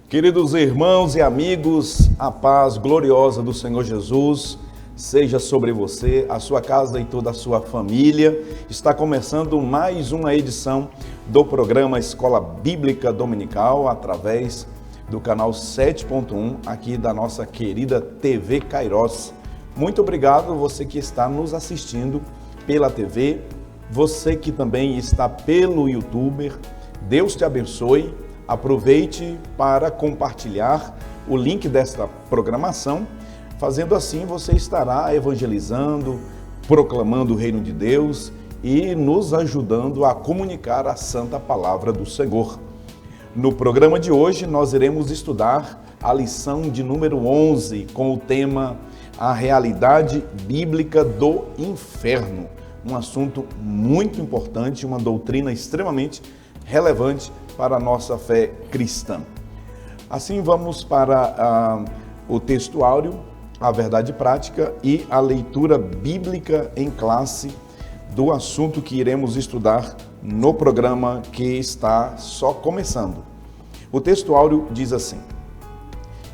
Queridos irmãos e amigos, a paz gloriosa do Senhor Jesus seja sobre você, a sua casa e toda a sua família. Está começando mais uma edição do programa Escola Bíblica Dominical, através do canal 7.1, aqui da nossa querida TV Kairos. Muito obrigado você que está nos assistindo pela TV, você que também está pelo YouTube. Deus te abençoe. Aproveite para compartilhar o link desta programação. Fazendo assim, você estará evangelizando, proclamando o reino de Deus e nos ajudando a comunicar a santa palavra do Senhor. No programa de hoje, nós iremos estudar a lição de número 11 com o tema A Realidade Bíblica do Inferno. Um assunto muito importante, uma doutrina extremamente relevante para a nossa fé cristã. Assim, vamos para o textuário, a verdade prática e a leitura bíblica em classe do assunto que iremos estudar no programa que está só começando. O textuário diz assim: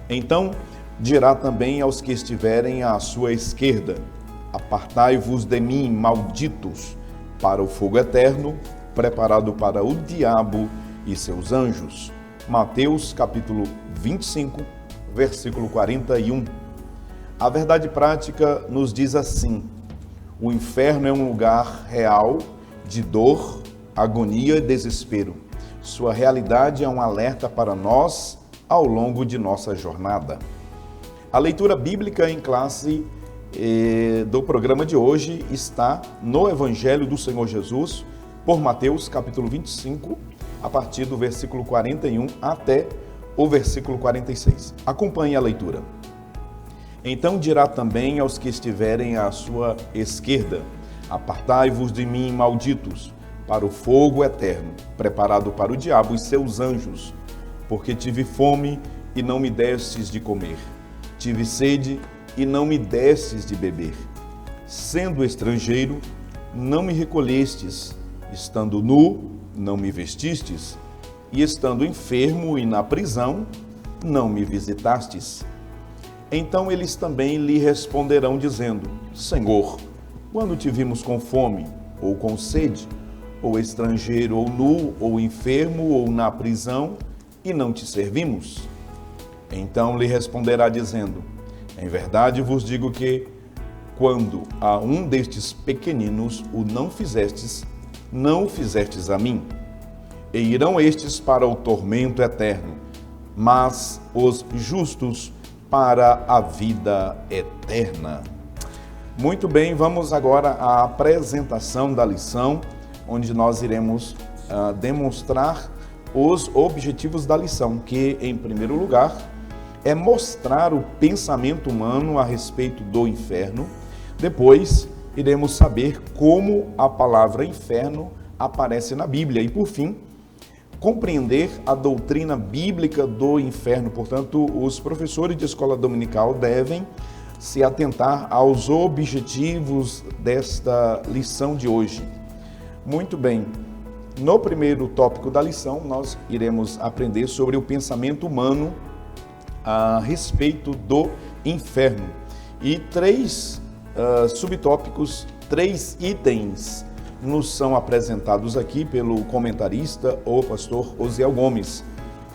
Então dirá também aos que estiverem à sua esquerda: Apartai-vos de mim, malditos, para o fogo eterno, preparado para o diabo e seus anjos. Mateus capítulo 25, versículo 41. A verdade prática nos diz assim: o inferno é um lugar real de dor, agonia e desespero. Sua realidade é um alerta para nós ao longo de nossa jornada. A leitura bíblica em classe do programa de hoje está no Evangelho do Senhor Jesus, por Mateus capítulo 25, a partir do versículo 41 até o versículo 46. Acompanhe a leitura. Então dirá também aos que estiverem à sua esquerda: Apartai-vos de mim, malditos, para o fogo eterno, preparado para o diabo e seus anjos, porque tive fome e não me destes de comer, tive sede e não me destes de beber, sendo estrangeiro, não me recolhestes, estando nu, não me vestistes, e estando enfermo e na prisão, não me visitastes. Então eles também lhe responderão, dizendo: Senhor, quando te vimos com fome, ou com sede, ou estrangeiro, ou nu, ou enfermo, ou na prisão, e não te servimos? Então lhe responderá, dizendo: Em verdade vos digo que, quando a um destes pequeninos o não fizestes, não o fizestes a mim. E irão estes para o tormento eterno, mas os justos para a vida eterna. Muito bem, vamos agora à apresentação da lição, onde nós iremos demonstrar os objetivos da lição, que, em primeiro lugar, é mostrar o pensamento humano a respeito do inferno. Depois, iremos saber como a palavra inferno aparece na Bíblia. E, por fim, compreender a doutrina bíblica do inferno. Portanto, os professores de escola dominical devem se atentar aos objetivos desta lição de hoje. Muito bem. No primeiro tópico da lição, nós iremos aprender sobre o pensamento humano a respeito do inferno. E três subtópicos, 3 itens nos são apresentados aqui pelo comentarista, o pastor Osiel Gomes.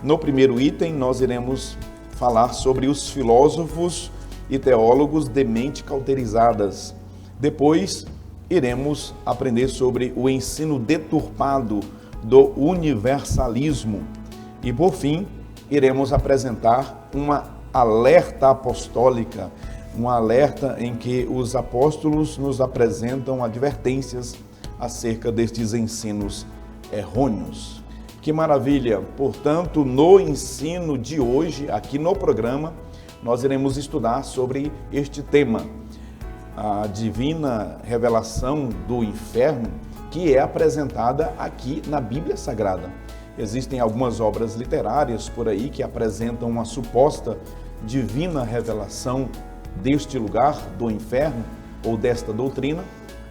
No primeiro item, nós iremos falar sobre os filósofos e teólogos de mente cauterizadas. Depois, iremos aprender sobre o ensino deturpado do universalismo. E, por fim, iremos apresentar uma alerta apostólica, um alerta em que os apóstolos nos apresentam advertências acerca destes ensinos errôneos. Que maravilha! Portanto, no ensino de hoje, aqui no programa, nós iremos estudar sobre este tema, a divina revelação do inferno, que é apresentada aqui na Bíblia Sagrada. Existem algumas obras literárias por aí que apresentam uma suposta divina revelação deste lugar, do inferno, ou desta doutrina,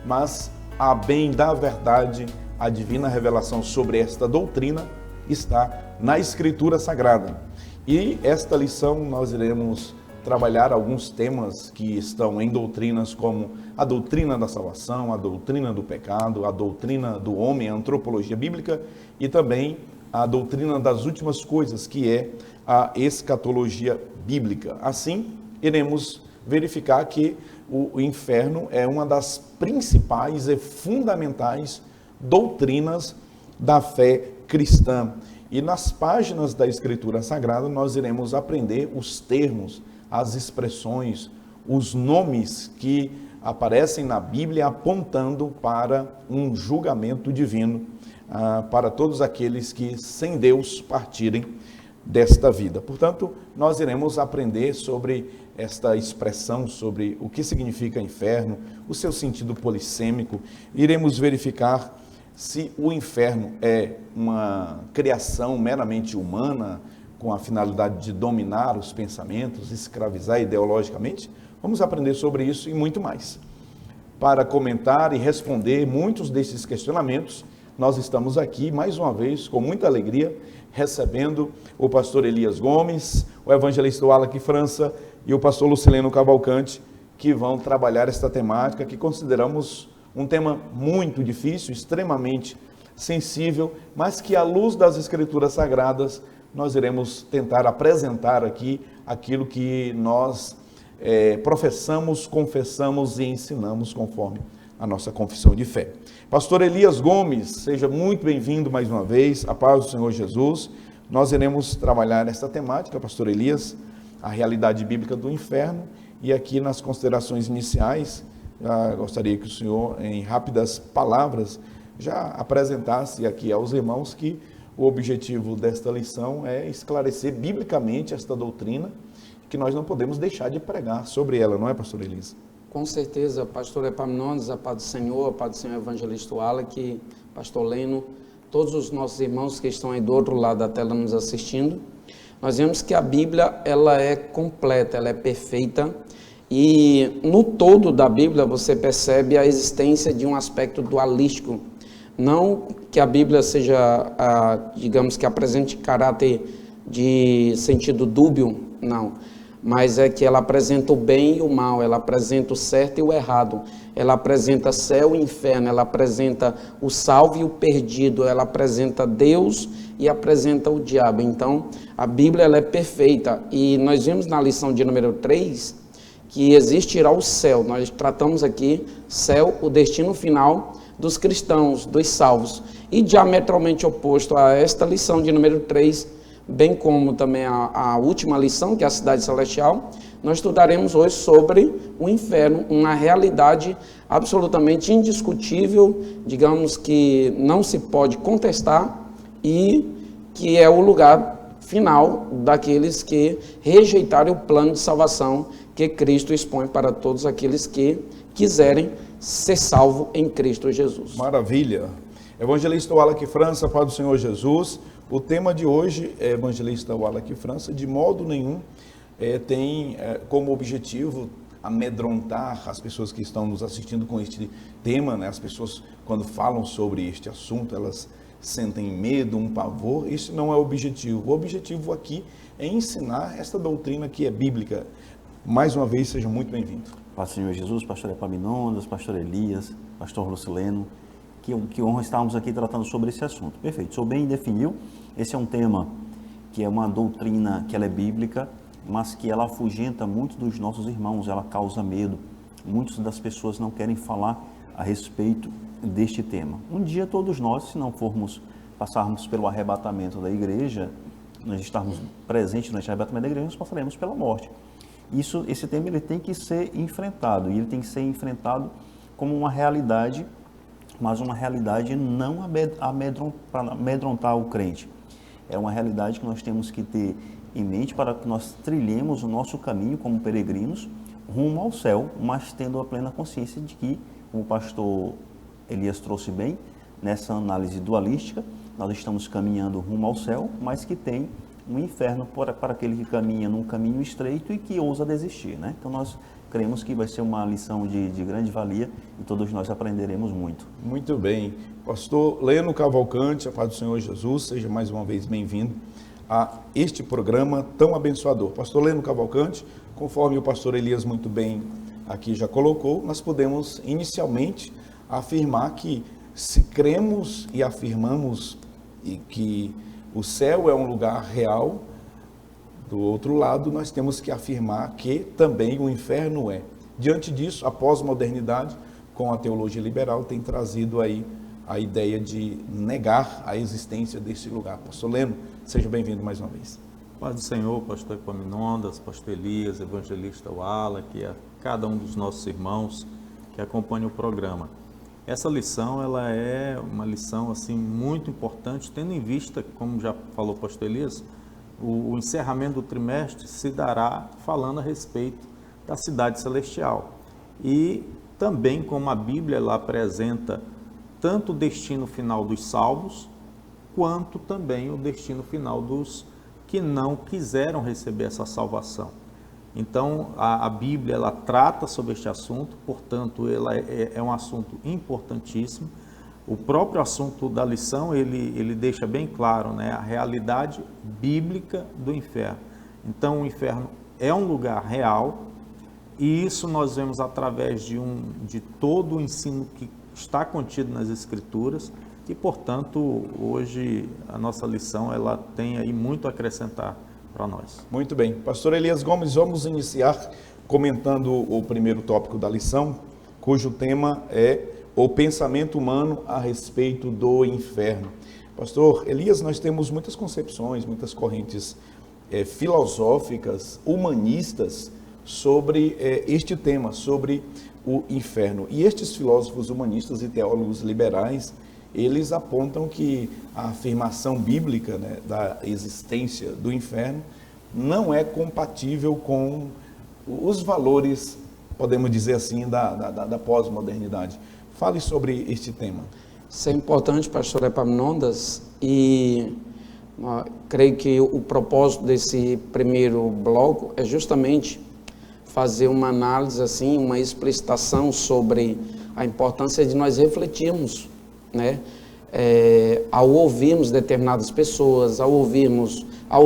mas, a bem da verdade, a divina revelação sobre esta doutrina está na Escritura Sagrada. E esta lição nós iremos trabalhar alguns temas que estão em doutrinas como a doutrina da salvação, a doutrina do pecado, a doutrina do homem, a antropologia bíblica e também a doutrina das últimas coisas, que é a escatologia bíblica. Assim, iremos verificar que o inferno é uma das principais e fundamentais doutrinas da fé cristã. E nas páginas da Escritura Sagrada nós iremos aprender os termos, as expressões, os nomes que aparecem na Bíblia apontando para um julgamento divino para todos aqueles que sem Deus partirem desta vida. Portanto, nós iremos aprender sobre esta expressão, sobre o que significa inferno, o seu sentido polissêmico. Iremos verificar se o inferno é uma criação meramente humana, com a finalidade de dominar os pensamentos, escravizar ideologicamente. Vamos aprender sobre isso e muito mais. Para comentar e responder muitos desses questionamentos, nós estamos aqui, mais uma vez, com muita alegria, recebendo o pastor Elias Gomes, o evangelista Wallace França e o pastor Lucileno Cavalcante, que vão trabalhar esta temática que consideramos um tema muito difícil, extremamente sensível, mas que à luz das Escrituras Sagradas nós iremos tentar apresentar aqui aquilo que nós professamos, confessamos e ensinamos conforme a nossa confissão de fé. Pastor Elias Gomes, seja muito bem-vindo mais uma vez, a paz do Senhor Jesus. Nós iremos trabalhar esta temática, pastor Elias, a realidade bíblica do inferno, e aqui nas considerações iniciais, gostaria que o senhor, em rápidas palavras, já apresentasse aqui aos irmãos que o objetivo desta lição é esclarecer biblicamente esta doutrina, que nós não podemos deixar de pregar sobre ela, não é, pastor Elias? Com certeza, pastor Epaminondas, a paz do Senhor evangelista Wallace, pastor Leno, todos os nossos irmãos que estão aí do outro lado da tela nos assistindo. Nós vemos que a Bíblia, ela é completa, ela é perfeita, e no todo da Bíblia você percebe a existência de um aspecto dualístico. Não que a Bíblia seja, digamos que apresente caráter de sentido dúbio, não. Mas é que ela apresenta o bem e o mal, ela apresenta o certo e o errado, ela apresenta céu e inferno, ela apresenta o salvo e o perdido, ela apresenta Deus e apresenta o diabo. Então, a Bíblia ela é perfeita, e nós vimos na lição de número 3 que existirá o céu. Nós tratamos aqui céu, o destino final dos cristãos, dos salvos, e diametralmente oposto a esta lição de número 3, bem como também a última lição, que é a cidade celestial, nós estudaremos hoje sobre o inferno, uma realidade absolutamente indiscutível, digamos que não se pode contestar, e que é o lugar final daqueles que rejeitarem o plano de salvação que Cristo expõe para todos aqueles que quiserem ser salvo em Cristo Jesus. Maravilha. Evangelista Wallace França, paz do Senhor Jesus. O tema de hoje, evangelista Wallace França, de modo nenhum tem como objetivo amedrontar as pessoas que estão nos assistindo com este tema, né? As pessoas, quando falam sobre este assunto, elas sentem medo, um pavor. Isso não é o objetivo. O objetivo aqui é ensinar esta doutrina que é bíblica. Mais uma vez, seja muito bem-vindo. Paz do Senhor Jesus, pastor Epaminondas, pastor Elias, pastor Lucileno. Que honra estarmos aqui tratando sobre esse assunto. Perfeito, o senhor bem definiu, esse é um tema que é uma doutrina que ela é bíblica, mas que ela afugenta muitos dos nossos irmãos, ela causa medo. Muitas das pessoas não querem falar a respeito deste tema. Um dia todos nós, se não passarmos pelo arrebatamento da igreja, nós estarmos presentes no arrebatamento da igreja, nós passaremos pela morte. Esse tema ele tem que ser enfrentado, e ele tem que ser enfrentado como uma realidade, mas uma realidade não para amedrontar o crente. É uma realidade que nós temos que ter em mente para que nós trilhemos o nosso caminho como peregrinos rumo ao céu, mas tendo a plena consciência de que, como o pastor Elias trouxe bem, nessa análise dualística, nós estamos caminhando rumo ao céu, mas que tem um inferno para aquele que caminha num caminho estreito e que ousa desistir, né? Então nós cremos que vai ser uma lição de grande valia e todos nós aprenderemos muito. Muito bem. Pastor Leno Cavalcante, a paz do Senhor Jesus, seja mais uma vez bem-vindo a este programa tão abençoador. Pastor Leno Cavalcante, conforme o pastor Elias muito bem aqui já colocou, nós podemos inicialmente afirmar que se cremos e afirmamos e que o céu é um lugar real, do outro lado nós temos que afirmar que também o inferno é. Diante disso, a pós-modernidade, com a teologia liberal, tem trazido aí a ideia de negar a existência desse lugar. Pastor Leno, seja bem-vindo mais uma vez. Paz do Senhor, pastor Epaminondas, pastor Elias, evangelista Wallace, a cada um dos nossos irmãos que acompanham o programa. Essa lição, ela é uma lição assim muito importante, tendo em vista, como já falou o pastor Elias, o encerramento do trimestre se dará falando a respeito da cidade celestial. E também como a Bíblia ela apresenta tanto o destino final dos salvos, quanto também o destino final dos que não quiseram receber essa salvação. Então, a Bíblia ela trata sobre este assunto, portanto, ela é um assunto importantíssimo. O próprio assunto da lição, ele deixa bem claro, né, a realidade bíblica do inferno. Então, o inferno é um lugar real, e isso nós vemos através de todo o ensino que está contido nas Escrituras, e, portanto, hoje a nossa lição ela tem aí muito a acrescentar para nós. Muito bem. Pastor Elias Gomes, vamos iniciar comentando o primeiro tópico da lição, cujo tema é o pensamento humano a respeito do inferno. Pastor Elias, nós temos muitas concepções, muitas correntes filosóficas, humanistas, sobre este tema, sobre o inferno. E estes filósofos humanistas e teólogos liberais, eles apontam que a afirmação bíblica, né, da existência do inferno não é compatível com os valores, podemos dizer assim, da pós-modernidade. Fale sobre este tema. Isso é importante, pastor Epaminondas, e creio que o propósito desse primeiro bloco é justamente fazer uma análise, assim, uma explicitação sobre a importância de nós refletirmos, né? Ao ouvirmos determinadas pessoas, ao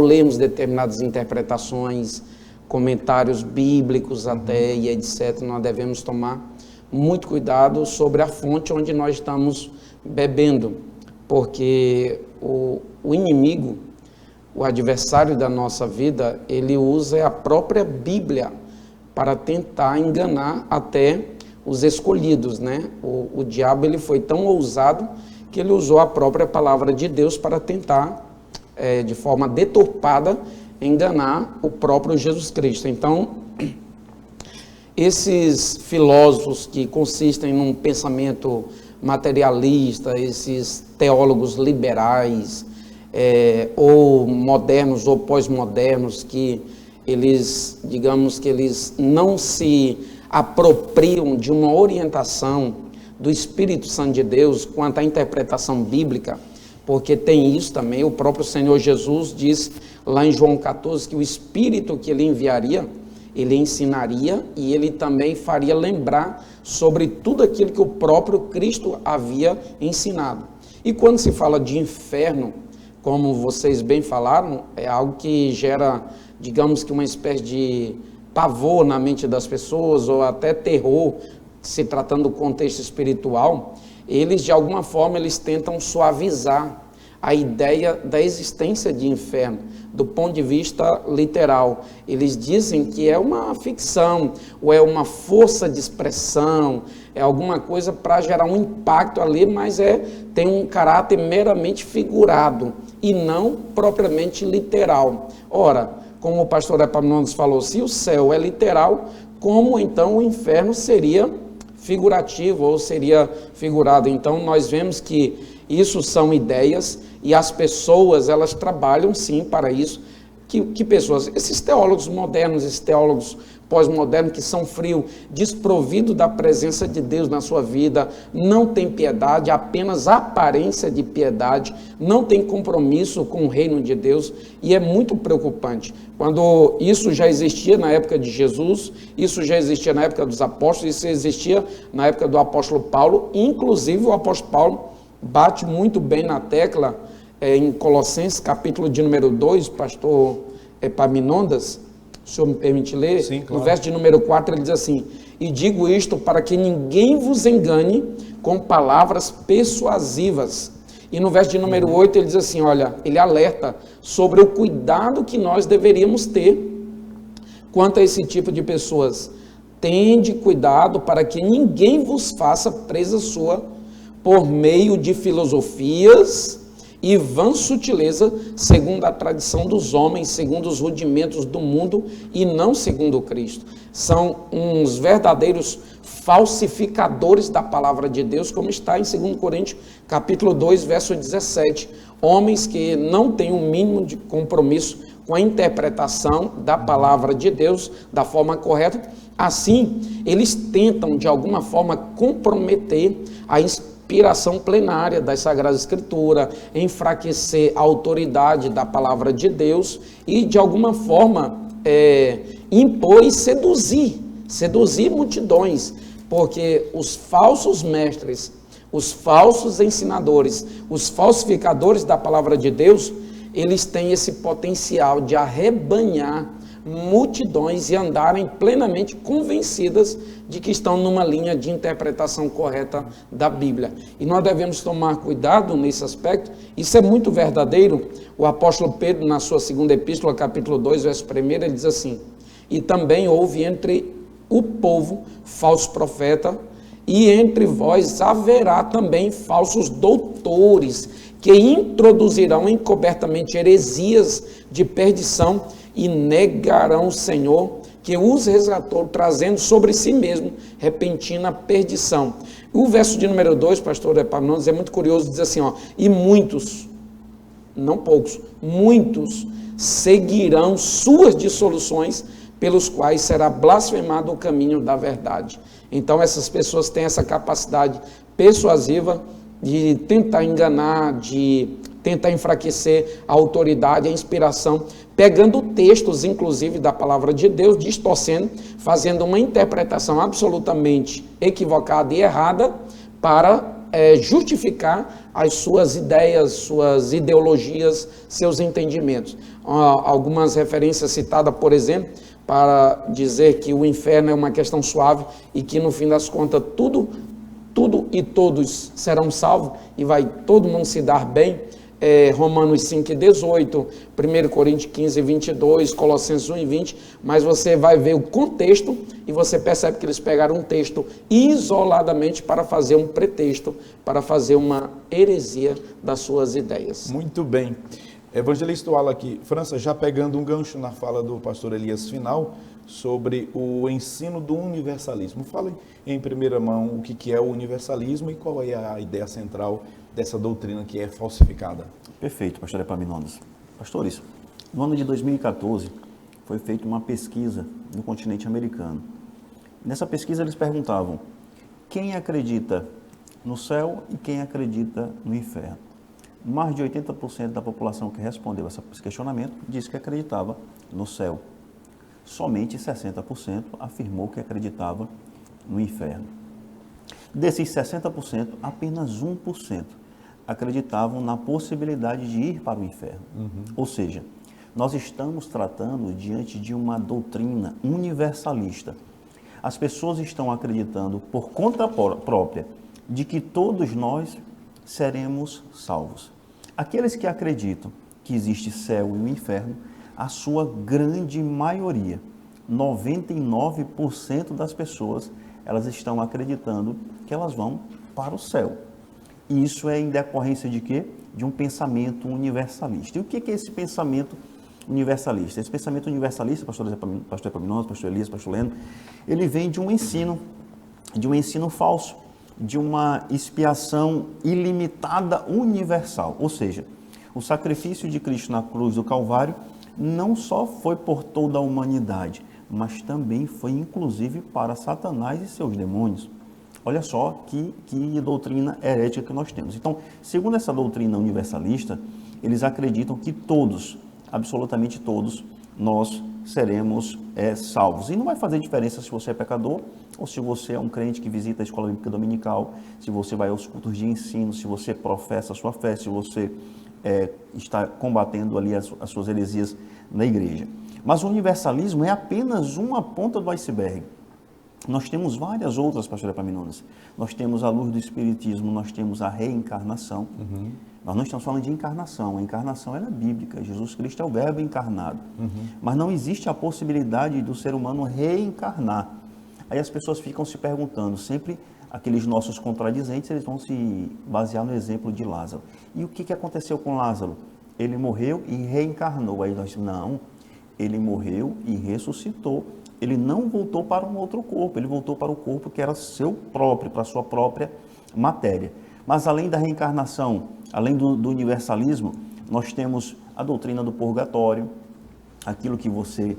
lermos determinadas interpretações, comentários bíblicos até e etc., nós devemos tomar muito cuidado sobre a fonte onde nós estamos bebendo, porque o inimigo, o adversário da nossa vida, ele usa a própria Bíblia para tentar enganar até os escolhidos, né? O diabo ele foi tão ousado que ele usou a própria palavra de Deus para tentar, de forma deturpada, enganar o próprio Jesus Cristo. Então, esses filósofos que consistem num pensamento materialista, esses teólogos liberais, ou modernos ou pós-modernos, que eles, digamos que eles não se apropriam de uma orientação do Espírito Santo de Deus quanto à interpretação bíblica, porque tem isso também, o próprio Senhor Jesus diz lá em João 14 que o Espírito que ele enviaria, ele ensinaria e ele também faria lembrar sobre tudo aquilo que o próprio Cristo havia ensinado. E quando se fala de inferno, como vocês bem falaram, é algo que gera, digamos que uma espécie de pavor na mente das pessoas, ou até terror, se tratando do contexto espiritual. Eles, de alguma forma, eles tentam suavizar a ideia da existência de inferno, do ponto de vista literal. Eles dizem que é uma ficção, ou é uma força de expressão, é alguma coisa para gerar um impacto ali, mas tem um caráter meramente figurado, e não propriamente literal. Ora, como o pastor Epaminondas falou, se o céu é literal, como então o inferno seria figurativo ou seria figurado? Então nós vemos que isso são ideias e as pessoas elas trabalham sim para isso, Que pessoas? Esses teólogos modernos, esses teólogos pós-modernos que são frios, desprovidos da presença de Deus na sua vida, não tem piedade, apenas aparência de piedade, não tem compromisso com o reino de Deus, e é muito preocupante. Quando isso já existia na época de Jesus, isso já existia na época dos apóstolos, isso existia na época do apóstolo Paulo, inclusive o apóstolo Paulo bate muito bem na tecla em Colossenses, capítulo de número 2, pastor Epaminondas, o senhor me permite ler? Sim, claro. No verso de número 4 ele diz assim: e digo isto para que ninguém vos engane com palavras persuasivas. E no verso de número 8 ele diz assim, olha, ele alerta sobre o cuidado que nós deveríamos ter quanto a esse tipo de pessoas. Tende cuidado para que ninguém vos faça presa sua por meio de filosofias e vã sutileza, segundo a tradição dos homens, segundo os rudimentos do mundo e não segundo Cristo. São uns verdadeiros falsificadores da palavra de Deus, como está em 2 Coríntios, capítulo 2, verso 17. Homens que não têm um mínimo de compromisso com a interpretação da palavra de Deus da forma correta. Assim, eles tentam, de alguma forma, comprometer a inspiração plenária das Sagradas Escrituras, enfraquecer a autoridade da palavra de Deus e, de alguma forma, impor e seduzir multidões, porque os falsos mestres, os falsos ensinadores, os falsificadores da palavra de Deus, eles têm esse potencial de arrebanhar multidões e andarem plenamente convencidas de que estão numa linha de interpretação correta da Bíblia. E nós devemos tomar cuidado nesse aspecto. Isso é muito verdadeiro. O apóstolo Pedro, na sua segunda epístola, capítulo 2, verso 1, ele diz assim: e também houve entre o povo falso profeta, e entre vós haverá também falsos doutores, que introduzirão encobertamente heresias de perdição, e negarão o Senhor, que os resgatou, trazendo sobre si mesmo repentina perdição. O verso de número 2, pastor Epaminondas, é muito curioso, diz assim, e muitos, não poucos, muitos seguirão suas dissoluções, pelos quais será blasfemado o caminho da verdade. Então essas pessoas têm essa capacidade persuasiva de tentar enganar, de tentar enfraquecer a autoridade, a inspiração, pegando textos, inclusive, da palavra de Deus, distorcendo, fazendo uma interpretação absolutamente equivocada e errada para justificar as suas ideias, suas ideologias, seus entendimentos. Algumas referências citadas, por exemplo, para dizer que o inferno é uma questão suave e que, no fim das contas, tudo e todos serão salvos e vai todo mundo se dar bem. Romanos 5:18, 1 Coríntios 15:22, Colossenses 1:20, mas você vai ver o contexto e você percebe que eles pegaram um texto isoladamente para fazer um pretexto, para fazer uma heresia das suas ideias. Muito bem. Evangelista Wala aqui, França, já pegando um gancho na fala do pastor Elias final, sobre o ensino do universalismo. Fale em primeira mão o que é o universalismo e qual é a ideia central dessa doutrina que é falsificada. Perfeito, pastor Epaminondas. Pastores, no ano de 2014 foi feita uma pesquisa no continente americano. Nessa pesquisa eles perguntavam quem acredita no céu e quem acredita no inferno. Mais de 80% da população que respondeu a esse questionamento disse que acreditava no céu. Somente 60% afirmou que acreditava no inferno. Desses 60%, apenas 1% acreditavam na possibilidade de ir para o inferno. Ou seja, nós estamos tratando diante de uma doutrina universalista. As pessoas estão acreditando por conta própria de que todos nós seremos salvos. Aqueles que acreditam que existe céu e o inferno, a sua grande maioria, 99% das pessoas, elas estão acreditando que elas vão para o céu. E isso é em decorrência de quê? De um pensamento universalista. E o que é esse pensamento universalista? Esse pensamento universalista, pastor Epaminondas, pastor Elias, pastor Leno, ele vem de um ensino falso, de uma expiação ilimitada universal. Ou seja, o sacrifício de Cristo na cruz do Calvário não só foi por toda a humanidade, mas também foi inclusive para Satanás e seus demônios. Olha só que doutrina herética que nós temos. Então, segundo essa doutrina universalista, eles acreditam que todos, absolutamente todos, nós seremos salvos. E não vai fazer diferença se você é pecador ou se você é um crente que visita a escola bíblica dominical, se você vai aos cultos de ensino, se você professa a sua fé, se você está combatendo ali as suas heresias na igreja. Mas o universalismo é apenas uma ponta do iceberg. Nós temos várias outras, pastor Epaminondas. Nós temos a luz do Espiritismo, nós temos a reencarnação. Nós não estamos falando de encarnação. A encarnação ela é bíblica. Jesus Cristo é o verbo encarnado. Mas não existe a possibilidade do ser humano reencarnar. Aí as pessoas ficam se perguntando, sempre aqueles nossos contradizentes, eles vão se basear no exemplo de Lázaro. E o que aconteceu com Lázaro? Ele morreu e reencarnou. Aí nós, não, ele morreu e ressuscitou. Ele não voltou para um outro corpo, ele voltou para o corpo que era seu próprio, para a sua própria matéria. Mas além da reencarnação, além do universalismo, nós temos a doutrina do purgatório. Aquilo que você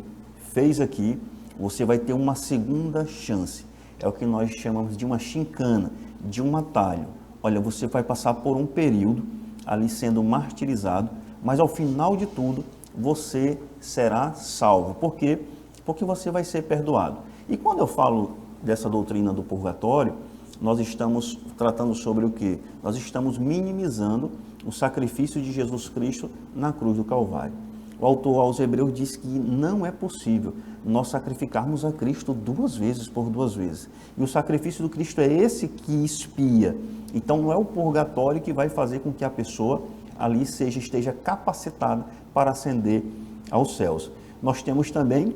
fez aqui, você vai ter uma segunda chance. É o que nós chamamos de uma chincana, de um atalho. Olha, você vai passar por um período ali sendo martirizado, mas ao final de tudo, você será salvo. Por quê? Porque você vai ser perdoado. E quando eu falo dessa doutrina do purgatório, nós estamos tratando sobre o quê? Nós estamos minimizando o sacrifício de Jesus Cristo na cruz do Calvário. O autor aos Hebreus diz que não é possível nós sacrificarmos a Cristo 2 vezes por 2 vezes. E o sacrifício do Cristo é esse que expia. Então não é o purgatório que vai fazer com que a pessoa ali esteja capacitada para ascender aos céus. Nós temos também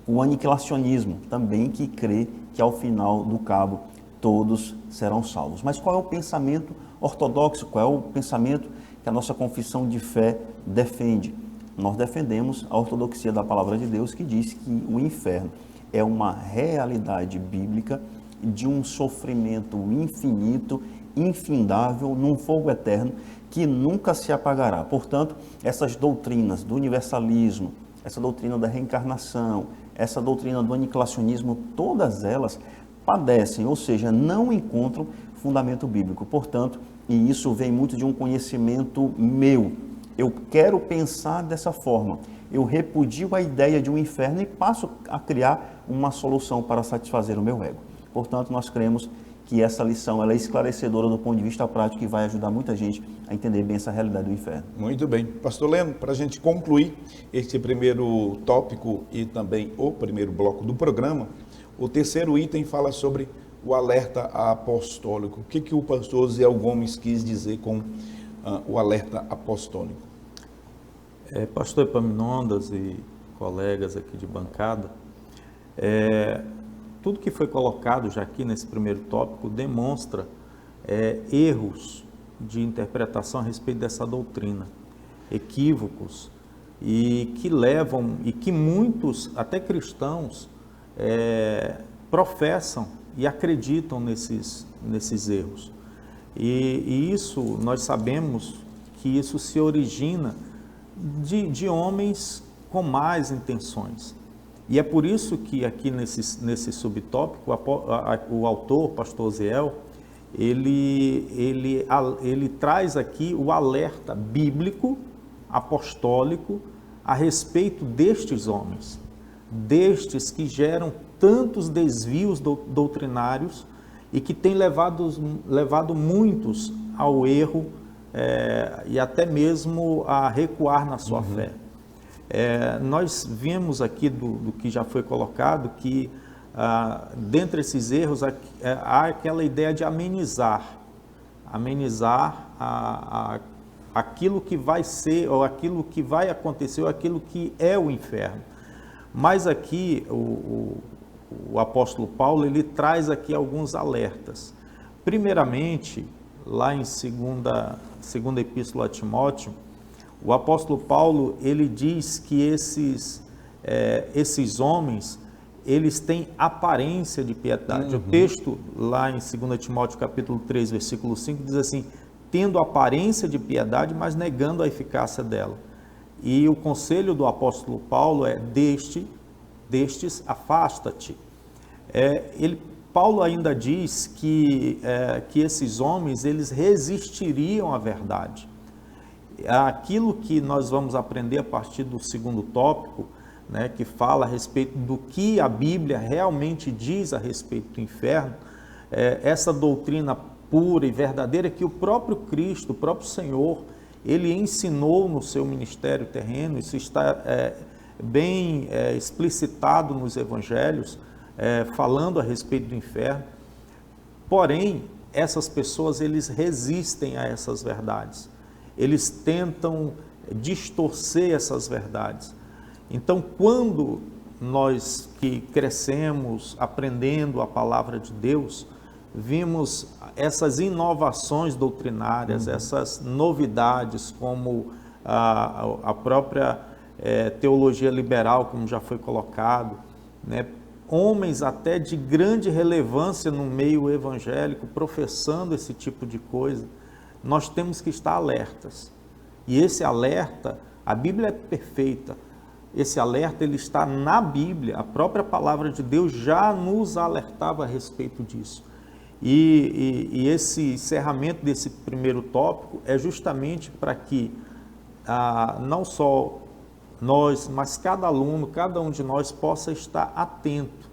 o aniquilacionismo, também que crê que ao final do cabo todos serão salvos. Mas qual é o pensamento ortodoxo? Qual é o pensamento que a nossa confissão de fé defende? Nós defendemos a ortodoxia da palavra de Deus, que diz que o inferno é uma realidade bíblica de um sofrimento infinito, infindável, num fogo eterno que nunca se apagará. Portanto, essas doutrinas do universalismo, essa doutrina da reencarnação, essa doutrina do aniquilacionismo, todas elas padecem, ou seja, não encontram fundamento bíblico. Portanto, e isso vem muito de um conhecimento meu. Eu quero pensar dessa forma. Eu repudio a ideia de um inferno e passo a criar uma solução para satisfazer o meu ego. Portanto, nós cremos que essa lição ela é esclarecedora do ponto de vista prático e vai ajudar muita gente a entender bem essa realidade do inferno. Muito bem. Pastor Leno, para a gente concluir este primeiro tópico e também o primeiro bloco do programa, o terceiro item fala sobre o alerta apostólico. O que o pastor Zé Gomes quis dizer com o alerta apostólico? Pastor Epaminondas e colegas aqui de bancada, tudo que foi colocado já aqui nesse primeiro tópico demonstra erros de interpretação a respeito dessa doutrina, equívocos, e que levam, e que muitos, até cristãos, professam e acreditam nesses erros. E isso, nós sabemos que isso se origina de homens com más intenções. E é por isso que aqui nesse subtópico, o autor, pastor Ziel, ele traz aqui o alerta bíblico, apostólico, a respeito destes homens, destes que geram tantos desvios doutrinários e que têm levado muitos ao erro e até mesmo a recuar na sua fé. Nós vimos aqui do que já foi colocado que dentre esses erros há aquela ideia de amenizar aquilo que vai ser, ou aquilo que vai acontecer, ou aquilo que é o inferno. Mas aqui o apóstolo Paulo, ele traz aqui alguns alertas. Primeiramente, lá em segunda epístola a Timóteo, o apóstolo Paulo, ele diz que esses homens, eles têm aparência de piedade. O texto lá em 2 Timóteo capítulo 3, versículo 5, diz assim: tendo aparência de piedade, mas negando a eficácia dela. E o conselho do apóstolo Paulo é: destes afasta-te. Paulo ainda diz que esses homens, eles resistiriam à verdade. Aquilo que nós vamos aprender a partir do segundo tópico, né, que fala a respeito do que a Bíblia realmente diz a respeito do inferno, essa doutrina pura e verdadeira que o próprio Cristo, o próprio Senhor, ele ensinou no seu ministério terreno. Isso está bem explicitado nos evangelhos, falando a respeito do inferno. Porém, essas pessoas, eles resistem a essas verdades. Eles tentam distorcer essas verdades. Então, quando nós que crescemos aprendendo a palavra de Deus, vimos essas inovações doutrinárias, essas novidades, como a própria teologia liberal, como já foi colocado, né? Homens até de grande relevância no meio evangélico professando esse tipo de coisa, nós temos que estar alertas. E esse alerta, a Bíblia é perfeita, esse alerta ele está na Bíblia, a própria palavra de Deus já nos alertava a respeito disso. E esse encerramento desse primeiro tópico é justamente para que não só nós, mas cada aluno, cada um de nós possa estar atento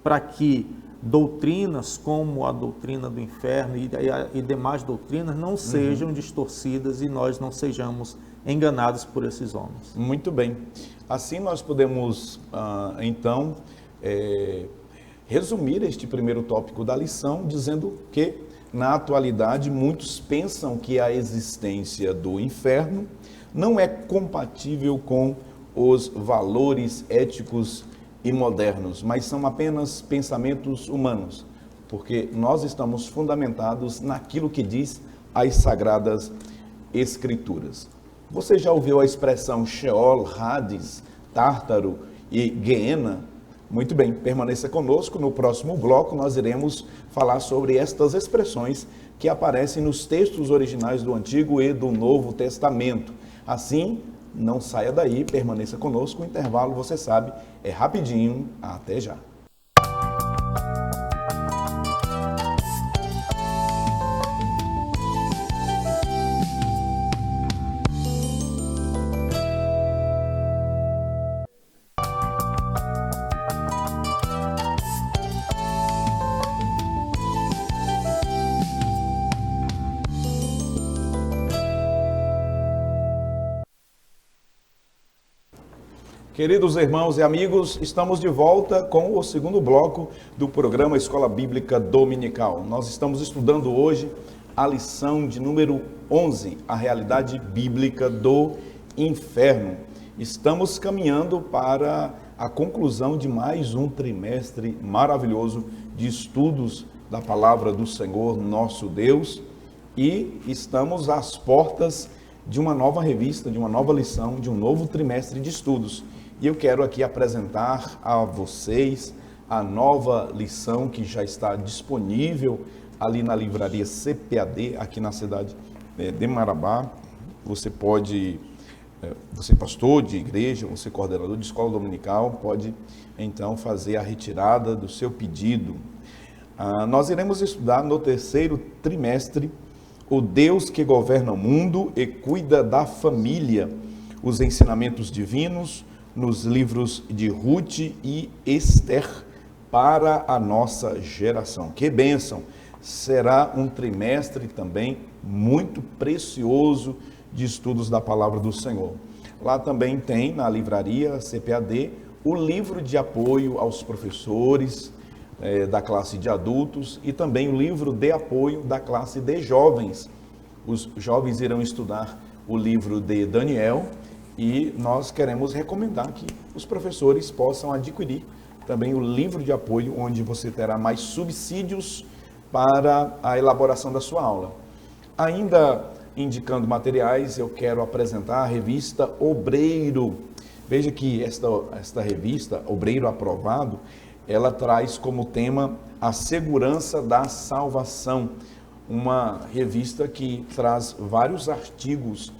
para que doutrinas como a doutrina do inferno e demais doutrinas não sejam distorcidas e nós não sejamos enganados por esses homens. Muito bem. Assim nós podemos, então, resumir este primeiro tópico da lição, dizendo que, na atualidade, muitos pensam que a existência do inferno não é compatível com os valores éticos e modernos, mas são apenas pensamentos humanos, porque nós estamos fundamentados naquilo que diz as Sagradas Escrituras. Você já ouviu a expressão Sheol, Hades, Tártaro e Guiena? Muito bem, permaneça conosco. No próximo bloco nós iremos falar sobre estas expressões que aparecem nos textos originais do Antigo e do Novo Testamento. Assim, não saia daí, permaneça conosco. O intervalo, você sabe, é rapidinho. Até já. Queridos irmãos e amigos, estamos de volta com o segundo bloco do programa Escola Bíblica Dominical. Nós estamos estudando hoje a lição de número 11, a realidade bíblica do inferno. Estamos caminhando para a conclusão de mais um trimestre maravilhoso de estudos da palavra do Senhor, nosso Deus, e estamos às portas de uma nova revista, de uma nova lição, de um novo trimestre de estudos. E eu quero aqui apresentar a vocês a nova lição que já está disponível ali na livraria CPAD, aqui na cidade de Marabá. Você pode, você pastor de igreja, você coordenador de escola dominical, pode então fazer a retirada do seu pedido. Nós iremos estudar no terceiro trimestre o Deus que governa o mundo e cuida da família, os ensinamentos divinos, nos livros de Ruth e Esther para a nossa geração. Que bênção! Será um trimestre também muito precioso de estudos da palavra do Senhor. Lá também tem na livraria CPAD o livro de apoio aos professores da classe de adultos e também o livro de apoio da classe de jovens. Os jovens irão estudar o livro de Daniel. E nós queremos recomendar que os professores possam adquirir também o livro de apoio, onde você terá mais subsídios para a elaboração da sua aula. Ainda indicando materiais, eu quero apresentar a revista Obreiro. Veja que esta revista, Obreiro Aprovado, ela traz como tema a segurança da salvação. Uma revista que traz vários artigos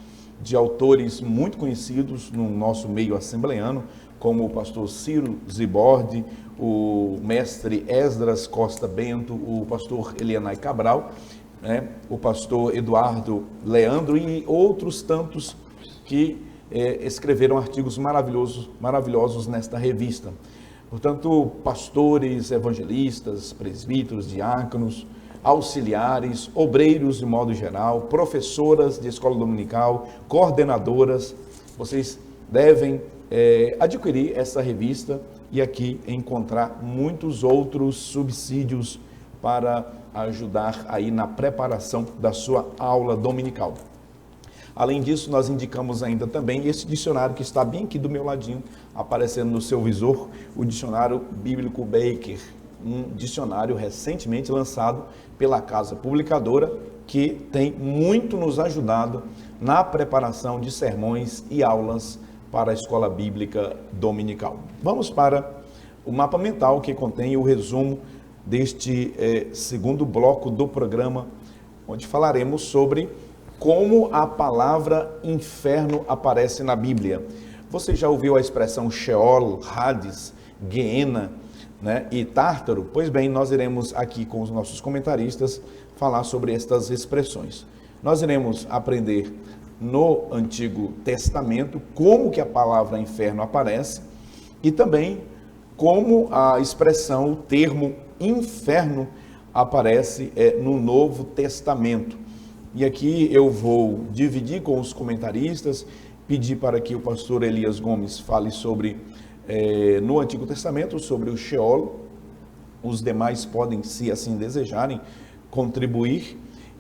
de autores muito conhecidos no nosso meio assembleano, como o pastor Ciro Zibordi, o mestre Esdras Costa Bento, o pastor Elianai Cabral, né, o pastor Eduardo Leandro e outros tantos que escreveram artigos maravilhosos nesta revista. Portanto, pastores, evangelistas, presbíteros, diáconos, auxiliares, obreiros de modo geral, professoras de escola dominical, coordenadoras, vocês devem adquirir essa revista e aqui encontrar muitos outros subsídios para ajudar aí na preparação da sua aula dominical. Além disso, nós indicamos ainda também esse dicionário que está bem aqui do meu ladinho, aparecendo no seu visor, o dicionário bíblico Baker, um dicionário recentemente lançado pela casa publicadora, que tem muito nos ajudado na preparação de sermões e aulas para a escola bíblica dominical. Vamos para o mapa mental, que contém o resumo deste segundo bloco do programa, onde falaremos sobre como a palavra inferno aparece na Bíblia. Você já ouviu a expressão Sheol, Hades, Geena, né, e Tártaro? Pois bem, nós iremos aqui com os nossos comentaristas falar sobre estas expressões. Nós iremos aprender no Antigo Testamento como que a palavra inferno aparece e também como a expressão, o termo inferno aparece no Novo Testamento. E aqui eu vou dividir com os comentaristas, pedir para que o pastor Elias Gomes fale sobre, no Antigo Testamento, sobre o Sheol. Os demais podem, se assim desejarem, contribuir.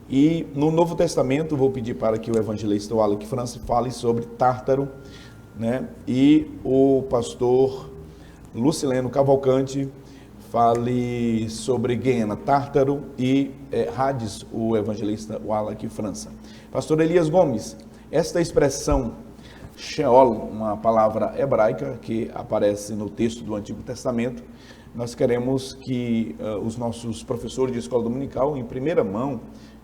E no Novo Testamento, vou pedir para que o evangelista Wallace França fale sobre Tártaro, né? E o pastor Lucileno Cavalcante fale sobre Geena, Tártaro e Hades, o evangelista Wallace França. Pastor Elias Gomes, esta expressão Sheol, uma palavra hebraica que aparece no texto do Antigo Testamento, nós queremos que os nossos professores de escola dominical, em primeira mão,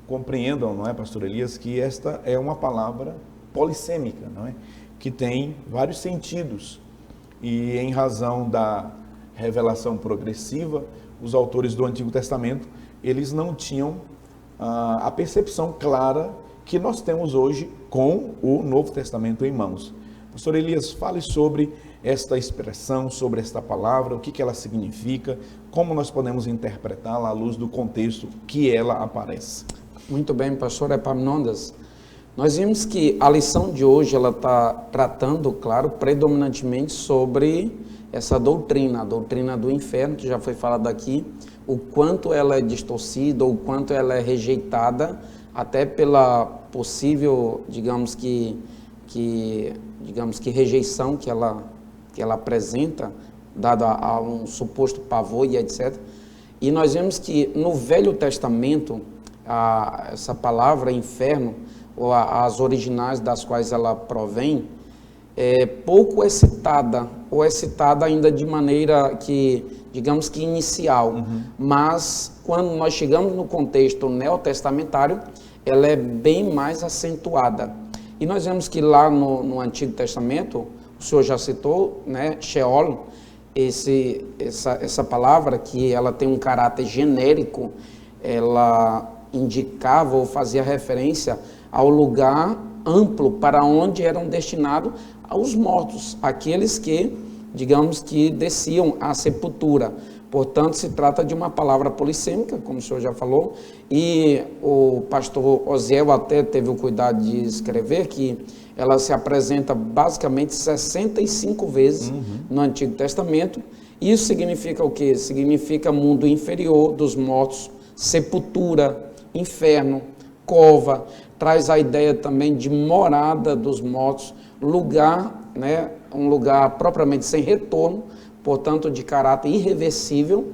compreendam, não é, pastor Elias, que esta é uma palavra polissêmica, não é? Que tem vários sentidos e em razão da revelação progressiva, os autores do Antigo Testamento, eles não tinham a percepção clara que nós temos hoje com o Novo Testamento em mãos. Pastor Elias, fale sobre esta expressão, sobre esta palavra, o que ela significa, como nós podemos interpretá-la à luz do contexto que ela aparece. Muito bem, pastor Epaminondas. Nós vimos que a lição de hoje, ela está tratando, claro, predominantemente sobre essa doutrina, a doutrina do inferno, que já foi falado aqui, o quanto ela é distorcida, o quanto ela é rejeitada, até pela possível, digamos que rejeição que ela apresenta, dada a um suposto pavor e etc. E nós vemos que no Velho Testamento, essa palavra inferno, ou as originais das quais ela provém, pouco é citada, ou é citada ainda de maneira que, digamos que inicial, mas quando nós chegamos no contexto neotestamentário, ela é bem mais acentuada. E nós vemos que lá no Antigo Testamento, o senhor já citou, né, Sheol, essa palavra que ela tem um caráter genérico, ela indicava ou fazia referência ao lugar amplo para onde eram destinados aos mortos, aqueles que, digamos que desciam à sepultura. Portanto, se trata de uma palavra polissêmica, como o senhor já falou, e o pastor Osiel até teve o cuidado de escrever que ela se apresenta basicamente 65 vezes no Antigo Testamento. Isso significa o quê? Significa mundo inferior dos mortos, sepultura, inferno, cova, traz a ideia também de morada dos mortos, lugar, né, um lugar propriamente sem retorno, portanto de caráter irreversível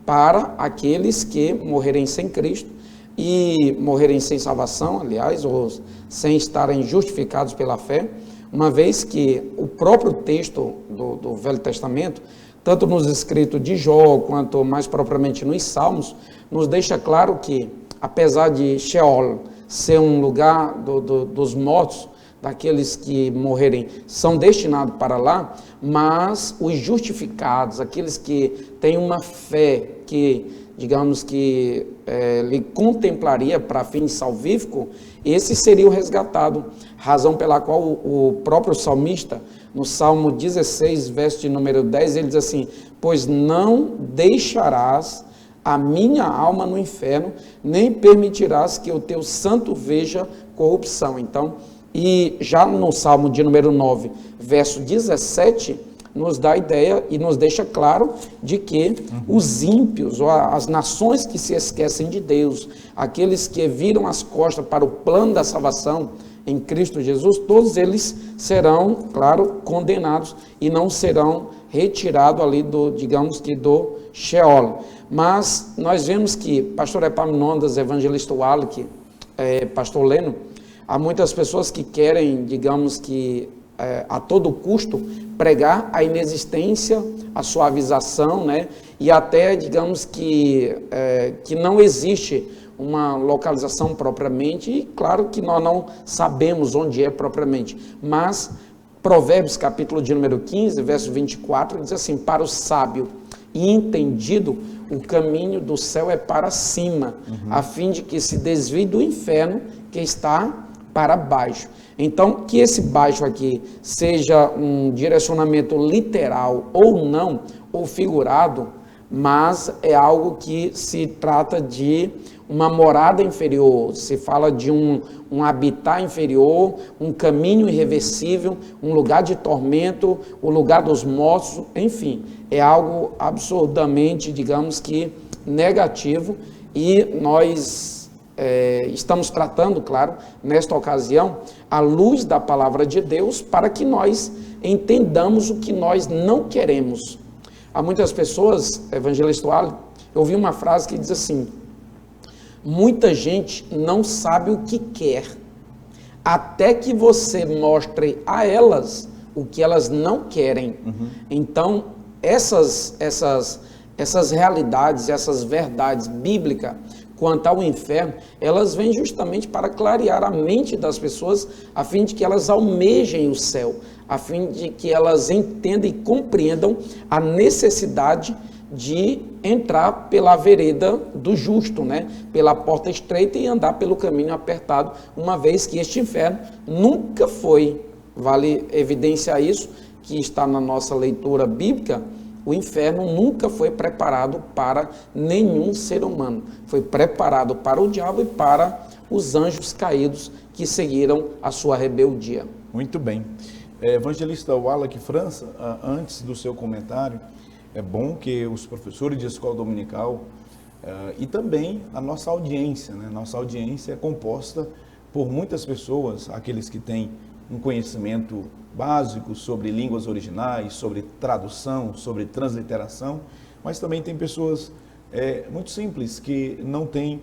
para aqueles que morrerem sem Cristo e morrerem sem salvação, aliás, ou sem estarem justificados pela fé, uma vez que o próprio texto do Velho Testamento, tanto nos escritos de Jó, quanto mais propriamente nos Salmos, nos deixa claro que, apesar de Sheol ser um lugar dos mortos, daqueles que morrerem são destinados para lá, mas os justificados, aqueles que têm uma fé que, digamos que lhe contemplaria para fim salvífico, esse seria o resgatado, razão pela qual o próprio salmista, no Salmo 16, verso de número 10, ele diz assim: pois não deixarás a minha alma no inferno, nem permitirás que o teu santo veja corrupção. Então, e já no Salmo de número 9, verso 17, nos dá a ideia e nos deixa claro de que os ímpios, ou as nações que se esquecem de Deus, aqueles que viram as costas para o plano da salvação em Cristo Jesus, todos eles serão, claro, condenados e não serão retirados ali do, digamos que do Sheol. Mas nós vemos que pastor Epaminondas, evangelista Wallach, pastor Leno, há muitas pessoas que querem, digamos que a todo custo, pregar a inexistência, a suavização, né? E até, digamos que não existe uma localização propriamente, e claro que nós não sabemos onde é propriamente, mas Provérbios capítulo de número 15, verso 24, diz assim: para o sábio e entendido, o caminho do céu é para cima, a fim de que se desvie do inferno que está para baixo. Então, que esse baixo aqui seja um direcionamento literal ou não, ou figurado, mas é algo que se trata de uma morada inferior, se fala de um habitat inferior, um caminho irreversível, um lugar de tormento, o lugar dos mortos, enfim, é algo absurdamente, digamos que, negativo, e nós estamos tratando, claro, nesta ocasião, à luz da palavra de Deus, para que nós entendamos o que nós não queremos. Há muitas pessoas, evangelista Wallach, eu ouvi uma frase que diz assim: muita gente não sabe o que quer, até que você mostre a elas o que elas não querem. Então, essas realidades, essas verdades bíblicas quanto ao inferno, elas vêm justamente para clarear a mente das pessoas, a fim de que elas almejem o céu, a fim de que elas entendam e compreendam a necessidade de entrar pela vereda do justo, né? Pela porta estreita e andar pelo caminho apertado, uma vez que este inferno nunca foi, vale evidenciar isso, que está na nossa leitura bíblica, o inferno nunca foi preparado para nenhum ser humano, foi preparado para o diabo e para os anjos caídos que seguiram a sua rebeldia. Muito bem. Evangelista Wallach França, antes do seu comentário, é bom que os professores de escola dominical e também a nossa audiência, né? Nossa audiência é composta por muitas pessoas, aqueles que têm um conhecimento básico sobre línguas originais, sobre tradução, sobre transliteração, mas também tem pessoas muito simples que não têm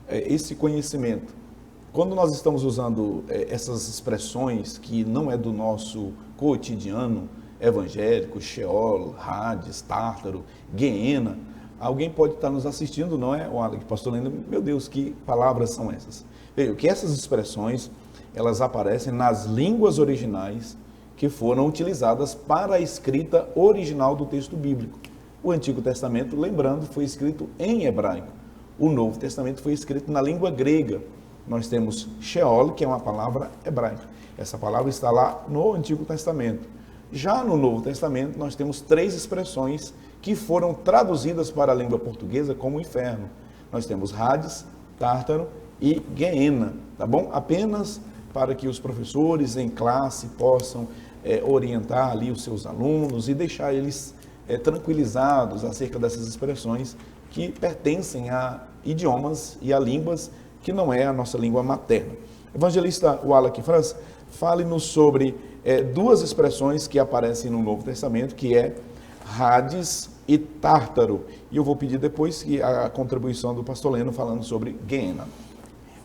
esse conhecimento. Quando nós estamos usando essas expressões que não é do nosso cotidiano evangélico, Sheol, Hades, Tártaro, Guiena, alguém pode estar nos assistindo, não é, Wallach, pastor Lendo? Meu Deus, que palavras são essas? Veja, que essas expressões, elas aparecem nas línguas originais que foram utilizadas para a escrita original do texto bíblico. O Antigo Testamento, lembrando, foi escrito em hebraico. O Novo Testamento foi escrito na língua grega. Nós temos Sheol, que é uma palavra hebraica. Essa palavra está lá no Antigo Testamento. Já no Novo Testamento, nós temos 3 expressões que foram traduzidas para a língua portuguesa como inferno. Nós temos Hades, Tártaro e Guiena, tá bom? Apenas para que os professores em classe possam orientar ali os seus alunos e deixar eles tranquilizados acerca dessas expressões que pertencem a idiomas e a línguas que não é a nossa língua materna. Evangelista Wallach França, fale-nos sobre 2 expressões que aparecem no Novo Testamento, que é Hades e Tártaro. E eu vou pedir depois a contribuição do pastor Leno falando sobre Guiena.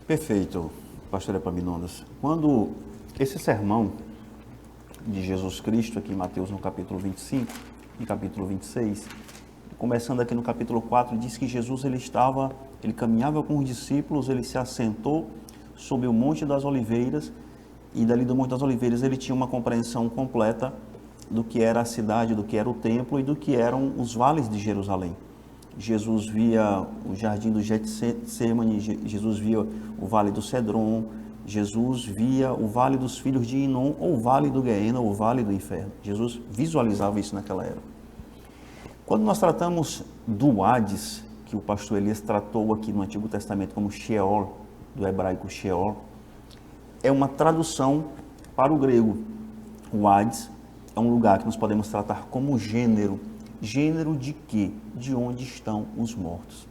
Perfeito, pastor Epaminondas. Quando esse sermão de Jesus Cristo, aqui em Mateus no capítulo 25, e capítulo 26, começando aqui no capítulo 4, diz que Jesus ele caminhava com os discípulos, ele se assentou sobre o Monte das Oliveiras e dali do Monte das Oliveiras ele tinha uma compreensão completa do que era a cidade, do que era o templo e do que eram os vales de Jerusalém. Jesus via o jardim do Getsemane, Jesus via o vale do Cedron, Jesus via o vale dos filhos de Inom, ou o vale do Guiena, ou o vale do inferno. Jesus visualizava isso naquela era. Quando nós tratamos do Hades, que o pastor Elias tratou aqui no Antigo Testamento como Sheol, do hebraico Sheol, é uma tradução para o grego. O Hades é um lugar que nós podemos tratar como gênero. Gênero de quê? De onde estão os mortos.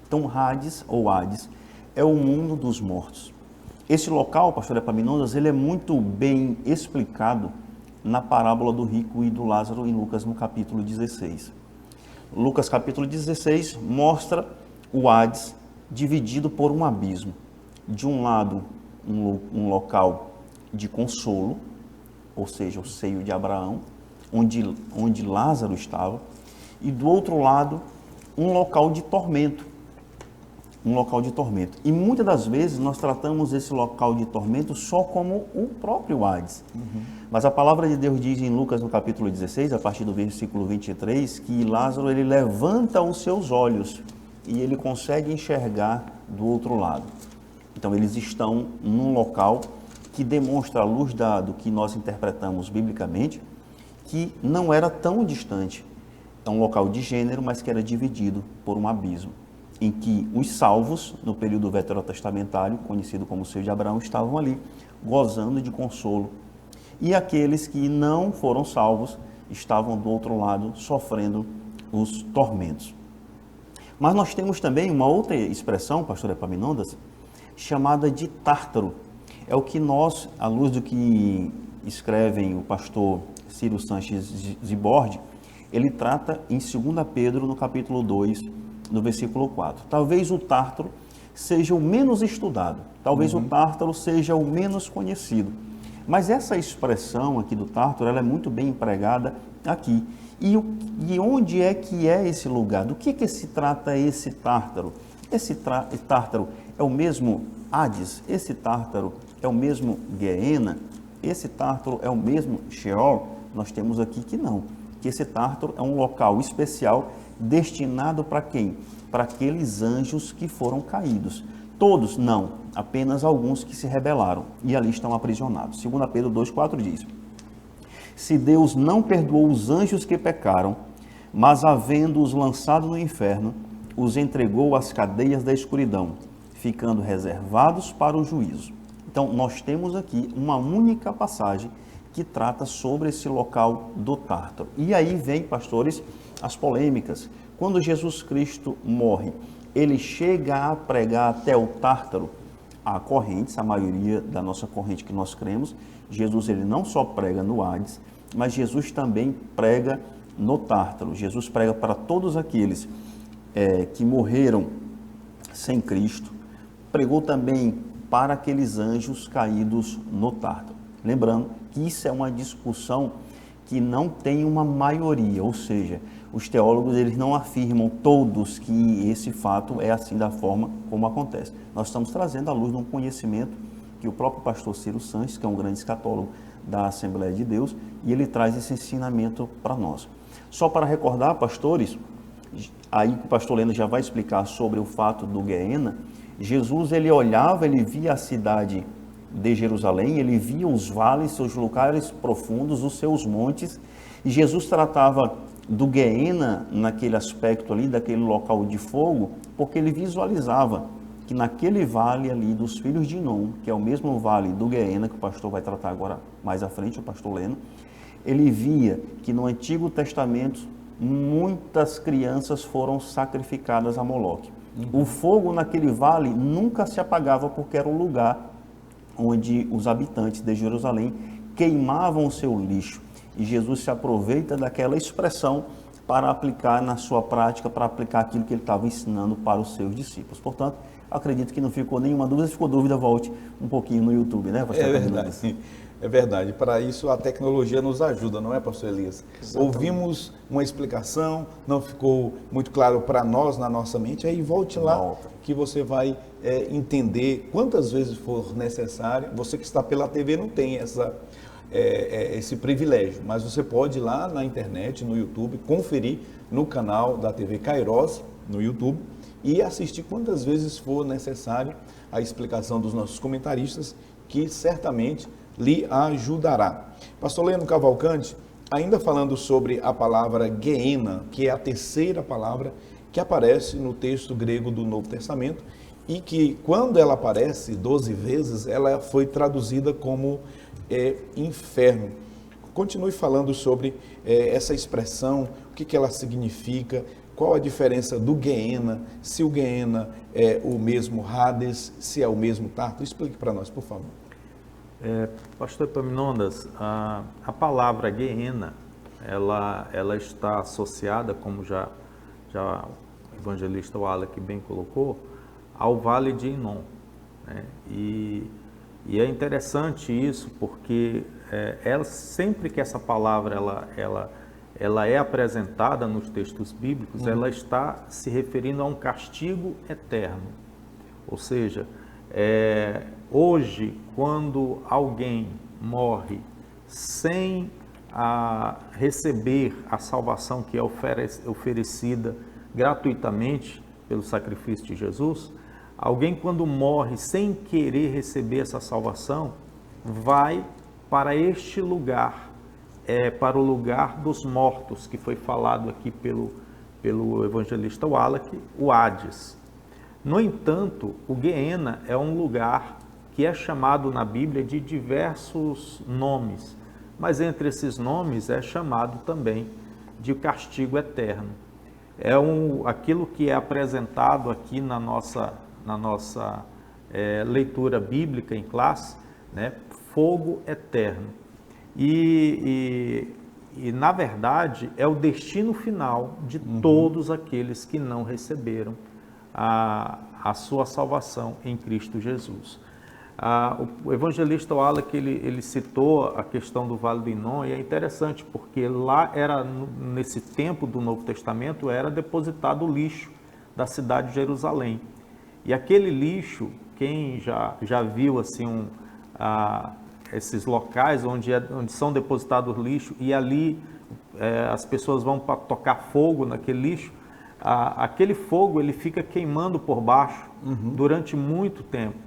Então, Hades, ou Hades, é o mundo dos mortos. Esse local, pastor Epaminondas, ele é muito bem explicado na parábola do rico e do Lázaro em Lucas, no capítulo 16. Lucas, capítulo 16, mostra o Hades dividido por um abismo. De um lado, um local de consolo, ou seja, o seio de Abraão, onde Lázaro estava, e do outro lado, um local de tormento. Um local de tormento. E muitas das vezes nós tratamos esse local de tormento só como o próprio Hades. Mas a palavra de Deus diz em Lucas, no capítulo 16, a partir do versículo 23, que Lázaro ele levanta os seus olhos e ele consegue enxergar do outro lado. Então eles estão num local que demonstra à luz do que nós interpretamos biblicamente, que não era tão distante. É um local de gênero, mas que era dividido por um abismo, em que os salvos, no período veterotestamentário, conhecido como o seio de Abraão, estavam ali, gozando de consolo. E aqueles que não foram salvos, estavam do outro lado, sofrendo os tormentos. Mas nós temos também uma outra expressão, pastor Epaminondas, chamada de Tártaro. É o que nós, à luz do que escrevem o pastor Ciro Sanches Zibordi, ele trata em 2 Pedro, no capítulo 2, no versículo 4. Talvez o Tártaro seja o menos estudado, talvez o Tártaro seja o menos conhecido. Mas essa expressão aqui do Tártaro, ela é muito bem empregada aqui. E onde é que é esse lugar? Do que se trata esse Tártaro? Esse Tártaro é o mesmo Hades? Esse Tártaro é o mesmo Guiena? Esse Tártaro é o mesmo Sheol? Nós temos aqui que não. Que esse Tártaro é um local especial destinado para quem? Para aqueles anjos que foram caídos. Todos? Não, apenas alguns que se rebelaram e ali estão aprisionados. 2 Pedro 2,4 diz: se Deus não perdoou os anjos que pecaram, mas havendo-os lançado no inferno, os entregou às cadeias da escuridão, ficando reservados para o juízo. Então, nós temos aqui uma única passagem que trata sobre esse local do Tártaro. E aí vem, pastores, as polêmicas. Quando Jesus Cristo morre, ele chega a pregar até o Tártaro. Há correntes, a maioria da nossa corrente que nós cremos, Jesus ele não só prega no Hades, mas Jesus também prega no Tártaro. Jesus prega para todos aqueles que morreram sem Cristo, pregou também para aqueles anjos caídos no Tártaro. Lembrando que isso é uma discussão que não tem uma maioria, ou seja, os teólogos eles não afirmam todos que esse fato é assim da forma como acontece. Nós estamos trazendo à luz de um conhecimento que o próprio pastor Ciro Sanches, que é um grande escatólogo da Assembleia de Deus, e ele traz esse ensinamento para nós. Só para recordar, pastores, aí o pastor Leno já vai explicar sobre o fato do Guiena. Jesus ele olhava, ele via a cidade de Jerusalém, ele via os vales, seus lugares profundos, os seus montes, e Jesus tratava do Guiena naquele aspecto ali, daquele local de fogo, porque ele visualizava que naquele vale ali dos filhos de Inom, que é o mesmo vale do Guiena, que o pastor vai tratar agora mais à frente, o pastor Leno, ele via que no Antigo Testamento muitas crianças foram sacrificadas a Moloque. O fogo naquele vale nunca se apagava porque era o lugar onde os habitantes de Jerusalém queimavam o seu lixo. E Jesus se aproveita daquela expressão para aplicar na sua prática, para aplicar aquilo que ele estava ensinando para os seus discípulos. Portanto, acredito que não ficou nenhuma dúvida. Se ficou dúvida, volte um pouquinho no YouTube, né, pastor? É verdade. É verdade, para isso a tecnologia nos ajuda, não é, pastor Elias? Exatamente. Ouvimos uma explicação, não ficou muito claro para nós na nossa mente, aí volte lá que você vai entender quantas vezes for necessário. Você que está pela TV não tem esse privilégio, mas você pode ir lá na internet, no YouTube, conferir no canal da TV Kairos, no YouTube, e assistir quantas vezes for necessário a explicação dos nossos comentaristas, que certamente lhe ajudará. Pastor Leno Cavalcante, ainda falando sobre a palavra Gehenna, que é a terceira palavra que aparece no texto grego do Novo Testamento, e que quando ela aparece 12 vezes, ela foi traduzida como inferno. Continue falando sobre essa expressão, o que ela significa, qual a diferença do Gehenna, se o Gehenna é o mesmo Hades, se é o mesmo Tarto. Explique para nós, por favor. Pastor Epaminondas, a palavra Gehenna, ela está associada, como já o evangelista Wallace bem colocou, ao Vale de Inom, né? E é interessante isso porque sempre que essa palavra ela é apresentada nos textos bíblicos, ela está se referindo a um castigo eterno. Ou seja, hoje, quando alguém morre sem receber a salvação que é oferecida gratuitamente pelo sacrifício de Jesus, alguém quando morre sem querer receber essa salvação, vai para este lugar, para o lugar dos mortos, que foi falado aqui pelo evangelista Wallace, o Hades. No entanto, o Gehenna é um lugar que é chamado na Bíblia de diversos nomes, mas entre esses nomes é chamado também de castigo eterno. Aquilo que é apresentado aqui na nossa leitura bíblica em classe, né? Fogo eterno. E na verdade, é o destino final de todos aqueles que não receberam a sua salvação em Cristo Jesus. O evangelista Wallace, ele citou a questão do Vale do Inom, e é interessante, porque lá nesse tempo do Novo Testamento, era depositado o lixo da cidade de Jerusalém. E aquele lixo, quem já viu assim esses locais onde são depositados lixo, e ali as pessoas vão para tocar fogo naquele lixo, aquele fogo ele fica queimando por baixo durante muito tempo,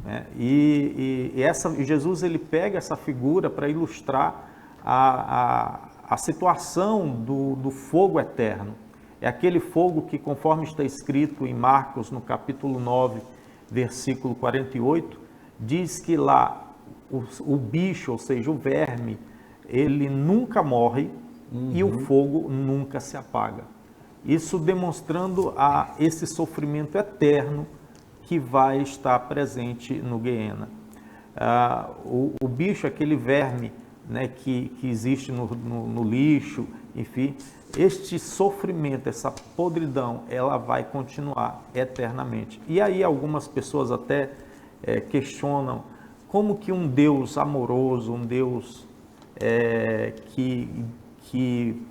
né? E Jesus ele pega essa figura para ilustrar a situação do fogo eterno. É aquele fogo que, conforme está escrito em Marcos, no capítulo 9, versículo 48, diz que lá o bicho, ou seja, o verme, ele nunca morre e o fogo nunca se apaga. Isso demonstrando esse sofrimento eterno que vai estar presente no Gehenna. O bicho, aquele verme, né, que existe no lixo, enfim, este sofrimento, essa podridão, ela vai continuar eternamente. E aí algumas pessoas até questionam como que um Deus amoroso, um Deus que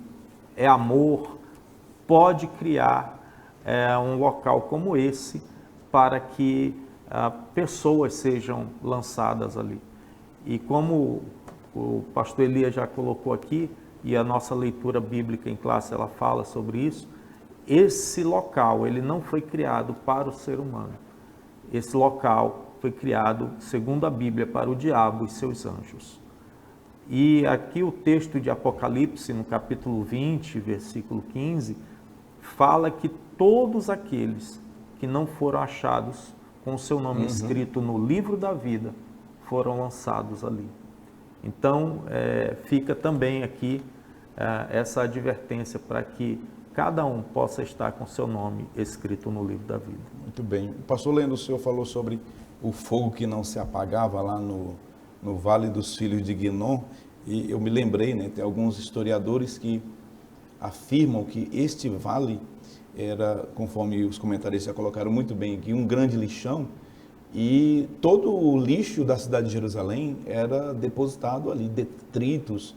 é amor, pode criar um local como esse para que pessoas sejam lançadas ali. E como o pastor Elias já colocou aqui, e a nossa leitura bíblica em classe ela fala sobre isso, esse local ele não foi criado para o ser humano. Esse local foi criado, segundo a Bíblia, para o diabo e seus anjos. E aqui o texto de Apocalipse, no capítulo 20, versículo 15, fala que todos aqueles que não foram achados com o seu nome escrito no livro da vida foram lançados ali. Então, fica também aqui essa advertência para que cada um possa estar com seu nome escrito no livro da vida. Muito bem. O pastor Lendo, o senhor falou sobre o fogo que não se apagava lá no Vale dos Filhos de Guinom, e eu me lembrei, né, tem alguns historiadores que afirmam que este vale era, conforme os comentaristas já colocaram muito bem aqui, um grande lixão, E todo o lixo da cidade de Jerusalém era depositado ali, detritos,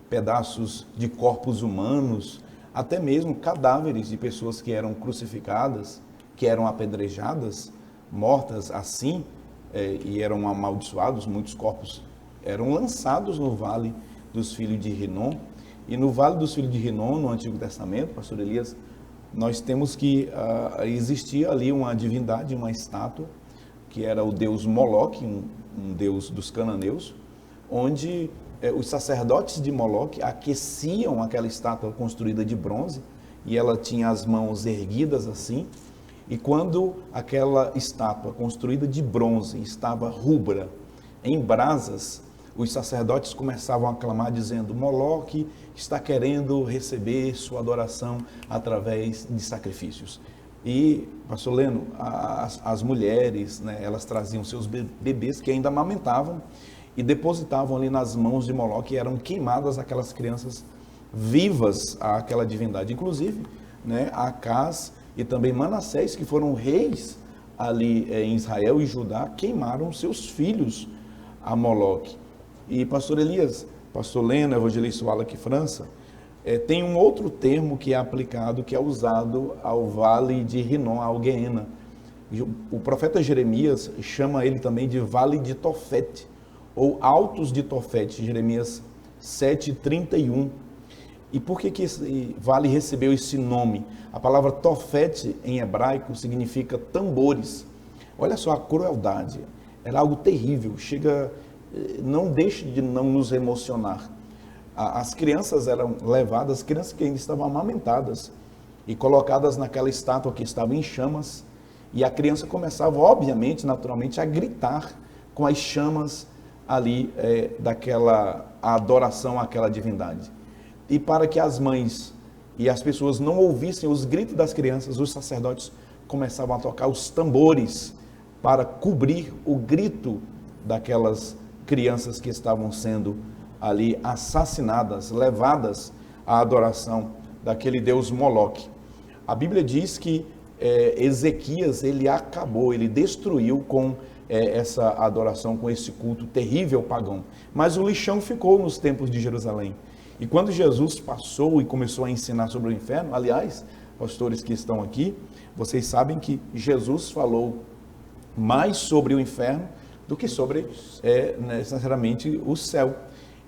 pedaços de corpos humanos, até mesmo cadáveres de pessoas que eram crucificadas, que eram apedrejadas, mortas assim, e eram amaldiçoados. Muitos corpos eram lançados no Vale dos Filhos de Rinom. E no Vale dos Filhos de Rinom, no Antigo Testamento, pastor Elias, nós temos que existia ali uma divindade, uma estátua, que era o deus Moloque, um deus dos cananeus, onde os sacerdotes de Moloque aqueciam aquela estátua construída de bronze, e ela tinha as mãos erguidas assim, e quando aquela estátua construída de bronze estava rubra, em brasas, os sacerdotes começavam a clamar dizendo: Moloque está querendo receber sua adoração através de sacrifícios. E, pastor Leno, as mulheres, né, elas traziam seus bebês que ainda amamentavam e depositavam ali nas mãos de Moloque, e eram queimadas aquelas crianças vivas àquela divindade. Inclusive, né, Acás e também Manassés, que foram reis ali em Israel e Judá, queimaram seus filhos a Moloque. E pastor Elias, pastor Leno, evangelista Wallace França, tem um outro termo que é aplicado, que é usado ao Vale de Rinom, ao Gueena. O profeta Jeremias chama ele também de Vale de Tofete, ou Altos de Tofete, Jeremias 7:31. E por que esse vale recebeu esse nome? A palavra Tofete em hebraico significa tambores. Olha só a crueldade, era algo terrível, não deixe de não nos emocionar. As crianças eram levadas, crianças que ainda estavam amamentadas, e colocadas naquela estátua que estava em chamas, e a criança começava, obviamente, naturalmente, a gritar com as chamas ali daquela adoração àquela divindade. E para que as mães e as pessoas não ouvissem os gritos das crianças, os sacerdotes começavam a tocar os tambores para cobrir o grito daquelas crianças que estavam sendo ali assassinadas, levadas à adoração daquele deus Moloque. A Bíblia diz que Ezequias, ele destruiu com essa adoração, com esse culto terrível pagão. Mas o lixão ficou nos templos de Jerusalém. E quando Jesus passou e começou a ensinar sobre o inferno, aliás, pastores que estão aqui, vocês sabem que Jesus falou mais sobre o inferno do que sobre necessariamente o céu.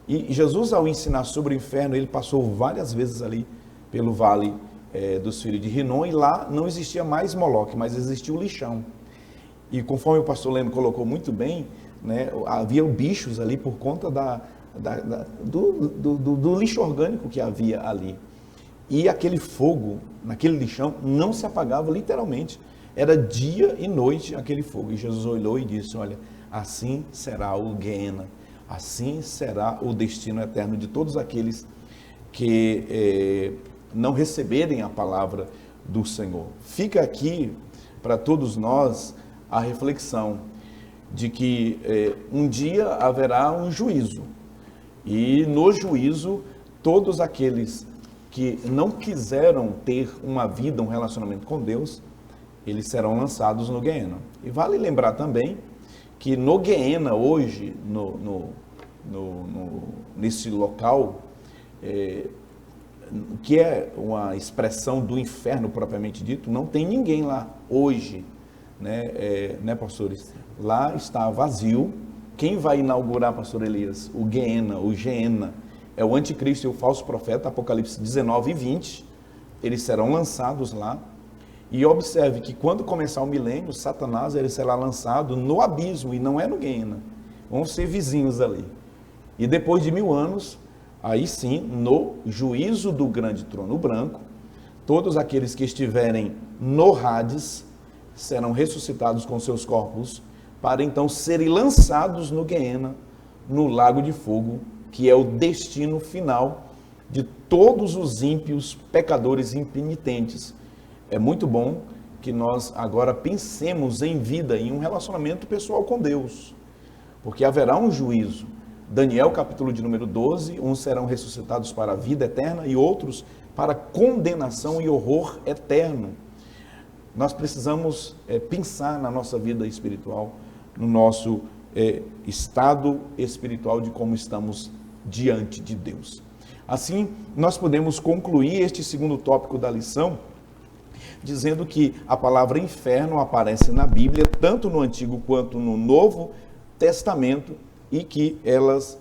E Jesus, ao ensinar sobre o inferno, ele passou várias vezes ali pelo Vale dos Filhos de Rinom, e lá não existia mais Moloque, mas existia o lixão. E conforme o pastor Leno colocou muito bem, né, havia bichos ali por conta do lixo orgânico que havia ali. E aquele fogo, naquele lixão, não se apagava literalmente. Era dia e noite aquele fogo. E Jesus olhou e disse: olha, assim será o Gueena, assim será o destino eterno de todos aqueles que não receberem a palavra do Senhor. Fica aqui para todos nós a reflexão de que um dia haverá um juízo, e no juízo todos aqueles que não quiseram ter uma vida, um relacionamento com Deus, eles serão lançados no Gueena. E vale lembrar também que no Gueena hoje, nesse local, que é uma expressão do inferno propriamente dito, não tem ninguém lá hoje, né, pastores? Lá está vazio. Quem vai inaugurar, pastor Elias, o Geena, é o anticristo e o falso profeta, Apocalipse 19:20, eles serão lançados lá. E observe que quando começar o milênio, Satanás ele será lançado no abismo, e não é no Gueena. Vão ser vizinhos ali. E depois de 1000 anos, aí sim, no juízo do grande trono branco, todos aqueles que estiverem no Hades serão ressuscitados com seus corpos, para então serem lançados no Gueena, no lago de fogo, que é o destino final de todos os ímpios, pecadores impenitentes. É muito bom que nós agora pensemos em vida, em um relacionamento pessoal com Deus, porque haverá um juízo. Daniel, capítulo de número 12, uns serão ressuscitados para a vida eterna e outros para condenação e horror eterno. nós precisamos pensar na nossa vida espiritual, no nosso estado espiritual de como estamos diante de Deus. Assim, nós podemos concluir este segundo tópico da lição dizendo que a palavra inferno aparece na Bíblia, tanto no Antigo quanto no Novo Testamento, e que essas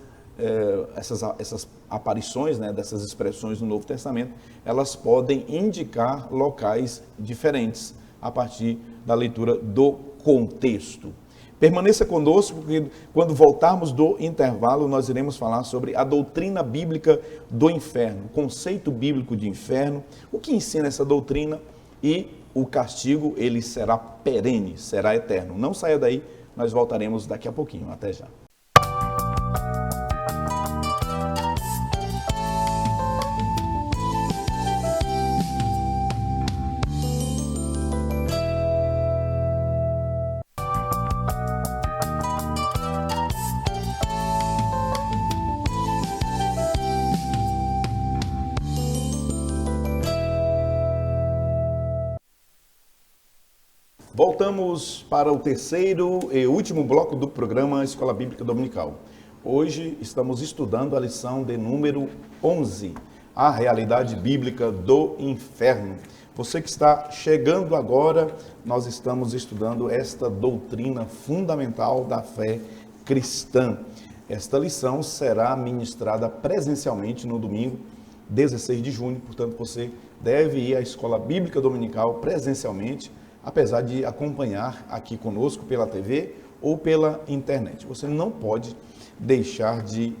aparições, né, dessas expressões no Novo Testamento, elas podem indicar locais diferentes a partir da leitura do contexto. Permaneça conosco, porque quando voltarmos do intervalo, nós iremos falar sobre a doutrina bíblica do inferno, o conceito bíblico de inferno, o que ensina essa doutrina, e o castigo, ele será perene, será eterno. Não saia daí, nós voltaremos daqui a pouquinho. Até já. Voltamos para o terceiro e último bloco do programa Escola Bíblica Dominical. Hoje estamos estudando a lição de número 11, a realidade bíblica do inferno. Você que está chegando agora, nós estamos estudando esta doutrina fundamental da fé cristã. Esta lição será ministrada presencialmente no domingo 16 de junho, portanto você deve ir à Escola Bíblica Dominical presencialmente, apesar de acompanhar aqui conosco pela TV ou pela internet. Você não pode deixar de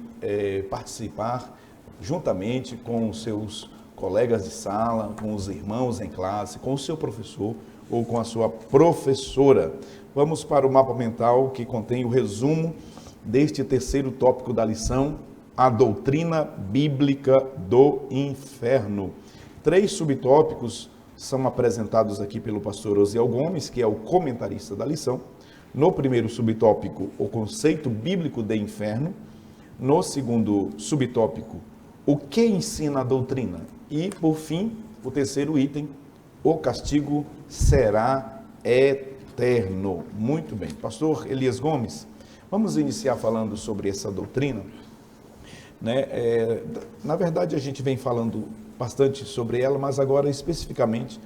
participar juntamente com os seus colegas de sala, com os irmãos em classe, com o seu professor ou com a sua professora. Vamos para o mapa mental que contém o resumo deste terceiro tópico da lição, a doutrina bíblica do inferno. 3 subtópicos são apresentados aqui pelo pastor Osiel Gomes, que é o comentarista da lição. No primeiro subtópico, o conceito bíblico de inferno. No segundo subtópico, o que ensina a doutrina. E, por fim, o terceiro item, o castigo será eterno. Muito bem. Pastor Elias Gomes, vamos iniciar falando sobre essa doutrina. Na verdade, a gente vem falando bastante sobre ela, mas agora especificamente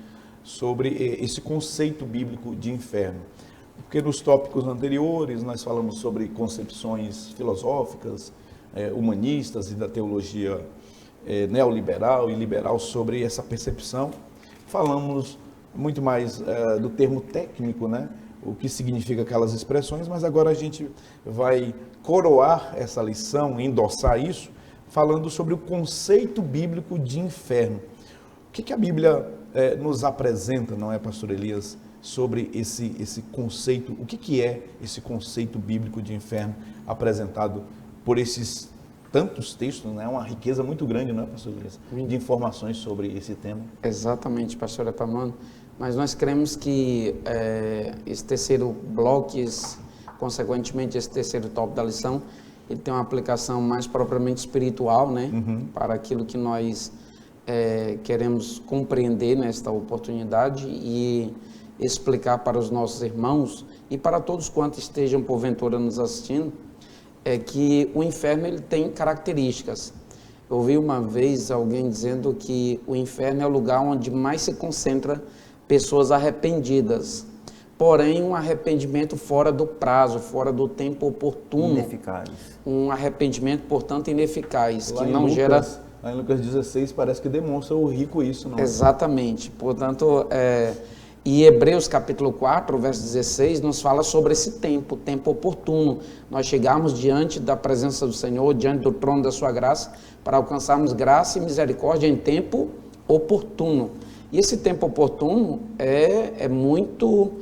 sobre esse conceito bíblico de inferno. Porque nos tópicos anteriores nós falamos sobre concepções filosóficas, humanistas e da teologia neoliberal e liberal sobre essa percepção. Falamos muito mais do termo técnico, né? O que significa aquelas expressões, mas agora a gente vai coroar essa lição, endossar isso, falando sobre o conceito bíblico de inferno. O que a Bíblia nos apresenta, não é, pastor Elias, sobre esse conceito, o que é esse conceito bíblico de inferno apresentado por esses tantos textos, né? Uma riqueza muito grande, não é, pastor Elias, de informações sobre esse tema. Exatamente, pastor Epaminondas, mas nós cremos que esse terceiro bloco, consequentemente esse terceiro tópico da lição, ele tem uma aplicação mais propriamente espiritual, né? Para aquilo que nós queremos compreender nesta oportunidade e explicar para os nossos irmãos e para todos quantos estejam porventura nos assistindo, é que o inferno ele tem características. Eu ouvi uma vez alguém dizendo que o inferno é o lugar onde mais se concentra pessoas arrependidas, porém um arrependimento fora do prazo, fora do tempo oportuno. Ineficaz. Um arrependimento, portanto, ineficaz, Lá que não gera... Lá em Lucas 16 parece que demonstra o rico isso, não é? Exatamente. Portanto, e Hebreus capítulo 4, verso 16, nos fala sobre esse tempo, o tempo oportuno. Nós chegarmos diante da presença do Senhor, diante do trono da sua graça, para alcançarmos graça e misericórdia em tempo oportuno. E esse tempo oportuno é muito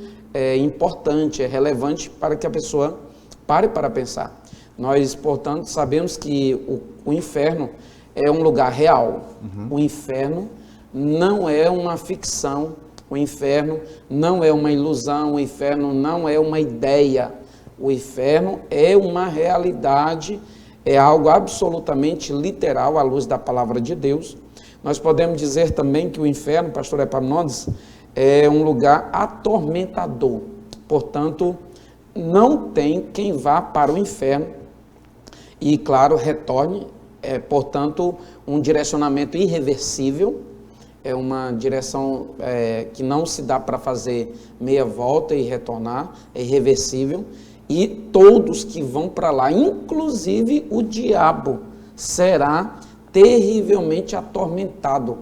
importante, é relevante para que a pessoa pare para pensar. Nós, portanto, sabemos que o inferno é um lugar real. O inferno não é uma ficção, o inferno não é uma ilusão, o inferno não é uma ideia. O inferno é uma realidade, é algo absolutamente literal à luz da palavra de Deus. Nós podemos dizer também que o inferno, pastor Epaminondas, é um lugar atormentador. Portanto, não tem quem vá para o inferno e, claro, retorne. Portanto, um direcionamento irreversível, é uma direção que não se dá para fazer meia volta e retornar, é irreversível. E todos que vão para lá, inclusive o diabo, será terrivelmente atormentado,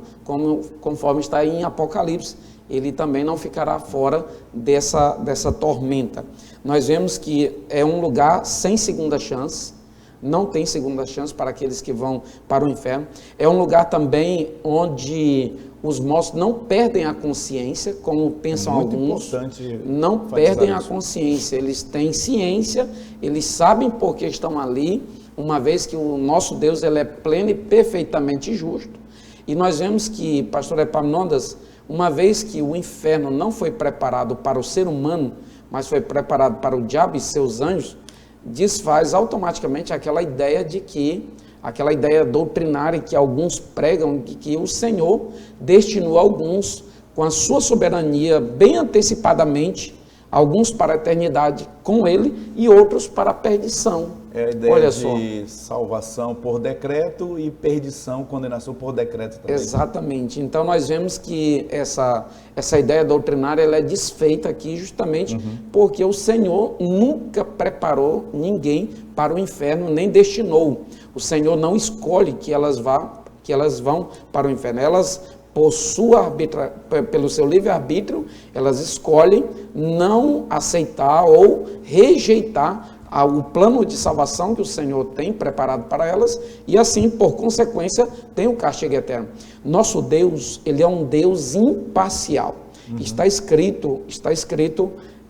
conforme está em Apocalipse. Ele também não ficará fora dessa tormenta. Nós vemos que é um lugar sem segunda chance, não tem segunda chance para aqueles que vão para o inferno. É um lugar também onde os mortos não perdem a consciência, como pensam alguns, não perdem a consciência, eles têm ciência, eles sabem por que estão ali, uma vez que o nosso Deus ele é pleno e perfeitamente justo. E nós vemos que, pastor Epaminondas, uma vez que o inferno não foi preparado para o ser humano, mas foi preparado para o diabo e seus anjos, desfaz automaticamente aquela ideia doutrinária que alguns pregam, de que o Senhor destinou alguns com a sua soberania bem antecipadamente, alguns para a eternidade com ele e outros para a perdição. É a ideia de salvação por decreto e perdição, condenação por decreto também. Exatamente. Então nós vemos que essa ideia doutrinária ela é desfeita aqui justamente porque o Senhor nunca preparou ninguém para o inferno, nem destinou. O Senhor não escolhe que elas vão para o inferno. Elas, pelo seu livre-arbítrio, elas escolhem não aceitar ou rejeitar o plano de salvação que o Senhor tem preparado para elas, e assim, por consequência, tem o castigo eterno. Nosso Deus, ele é um Deus imparcial. Está escrito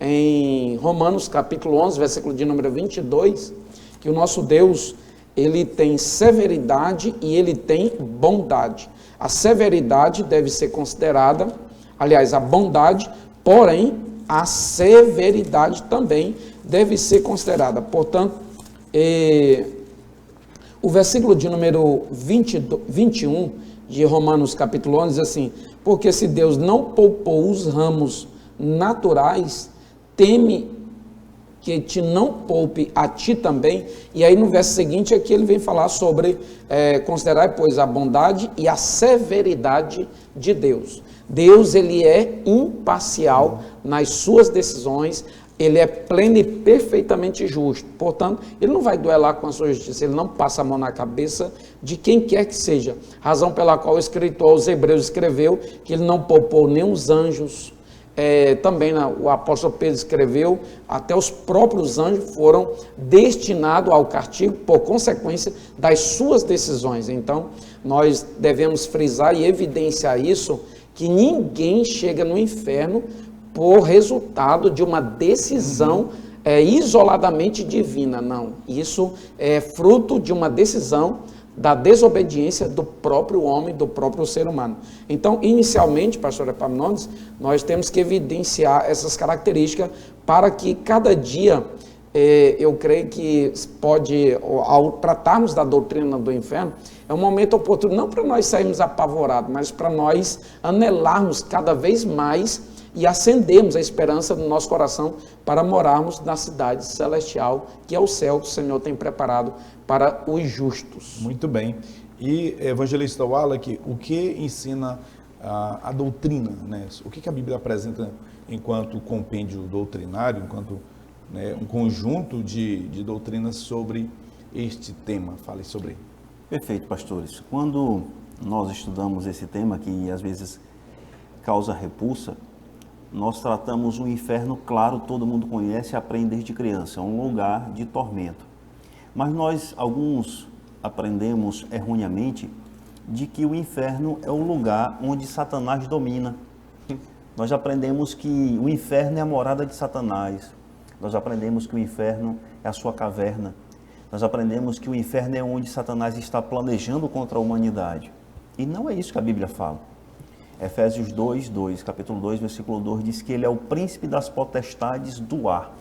em Romanos capítulo 11, versículo de número 22, que o nosso Deus, ele tem severidade e ele tem bondade. A severidade deve ser considerada, aliás, a bondade, porém, a severidade também deve ser considerada. Portanto, o versículo de número 21 de Romanos capítulo 11 diz assim: porque se Deus não poupou os ramos naturais, teme que te não poupe a ti também. E aí no verso seguinte aqui ele vem falar sobre considerar, pois, a bondade e a severidade de Deus. Deus, ele é imparcial nas suas decisões, ele é pleno e perfeitamente justo. Portanto, ele não vai duelar com a sua justiça, ele não passa a mão na cabeça de quem quer que seja. Razão pela qual o escritor aos Hebreus escreveu que ele não poupou nem os anjos. Também o apóstolo Pedro escreveu, até os próprios anjos foram destinados ao castigo por consequência das suas decisões. Então, nós devemos frisar e evidenciar isso, que ninguém chega no inferno por resultado de uma decisão isoladamente divina. Não, isso é fruto de uma decisão da desobediência do próprio homem, do próprio ser humano. Então, inicialmente, pastor Epaminondas, nós temos que evidenciar essas características para que cada dia, eu creio que pode, ao tratarmos da doutrina do inferno, é um momento oportuno, não para nós sairmos apavorados, mas para nós anelarmos cada vez mais e acendermos a esperança do nosso coração para morarmos na cidade celestial, que é o céu que o Senhor tem preparado para os justos. Muito bem. E, evangelista Wallach, o que ensina a doutrina, né? O que a Bíblia apresenta enquanto compêndio doutrinário, enquanto um conjunto de doutrinas sobre este tema? Fale sobre ele. Perfeito, pastores. Quando nós estudamos esse tema, que às vezes causa repulsa, nós tratamos o inferno, claro, todo mundo conhece e aprende desde criança, é um lugar de tormento. Mas nós, alguns, aprendemos erroneamente de que o inferno é o lugar onde Satanás domina. Nós aprendemos que o inferno é a morada de Satanás. Nós aprendemos que o inferno é a sua caverna. Nós aprendemos que o inferno é onde Satanás está planejando contra a humanidade. E não é isso que a Bíblia fala. Efésios 2:2, capítulo 2, versículo 2, diz que ele é o príncipe das potestades do ar.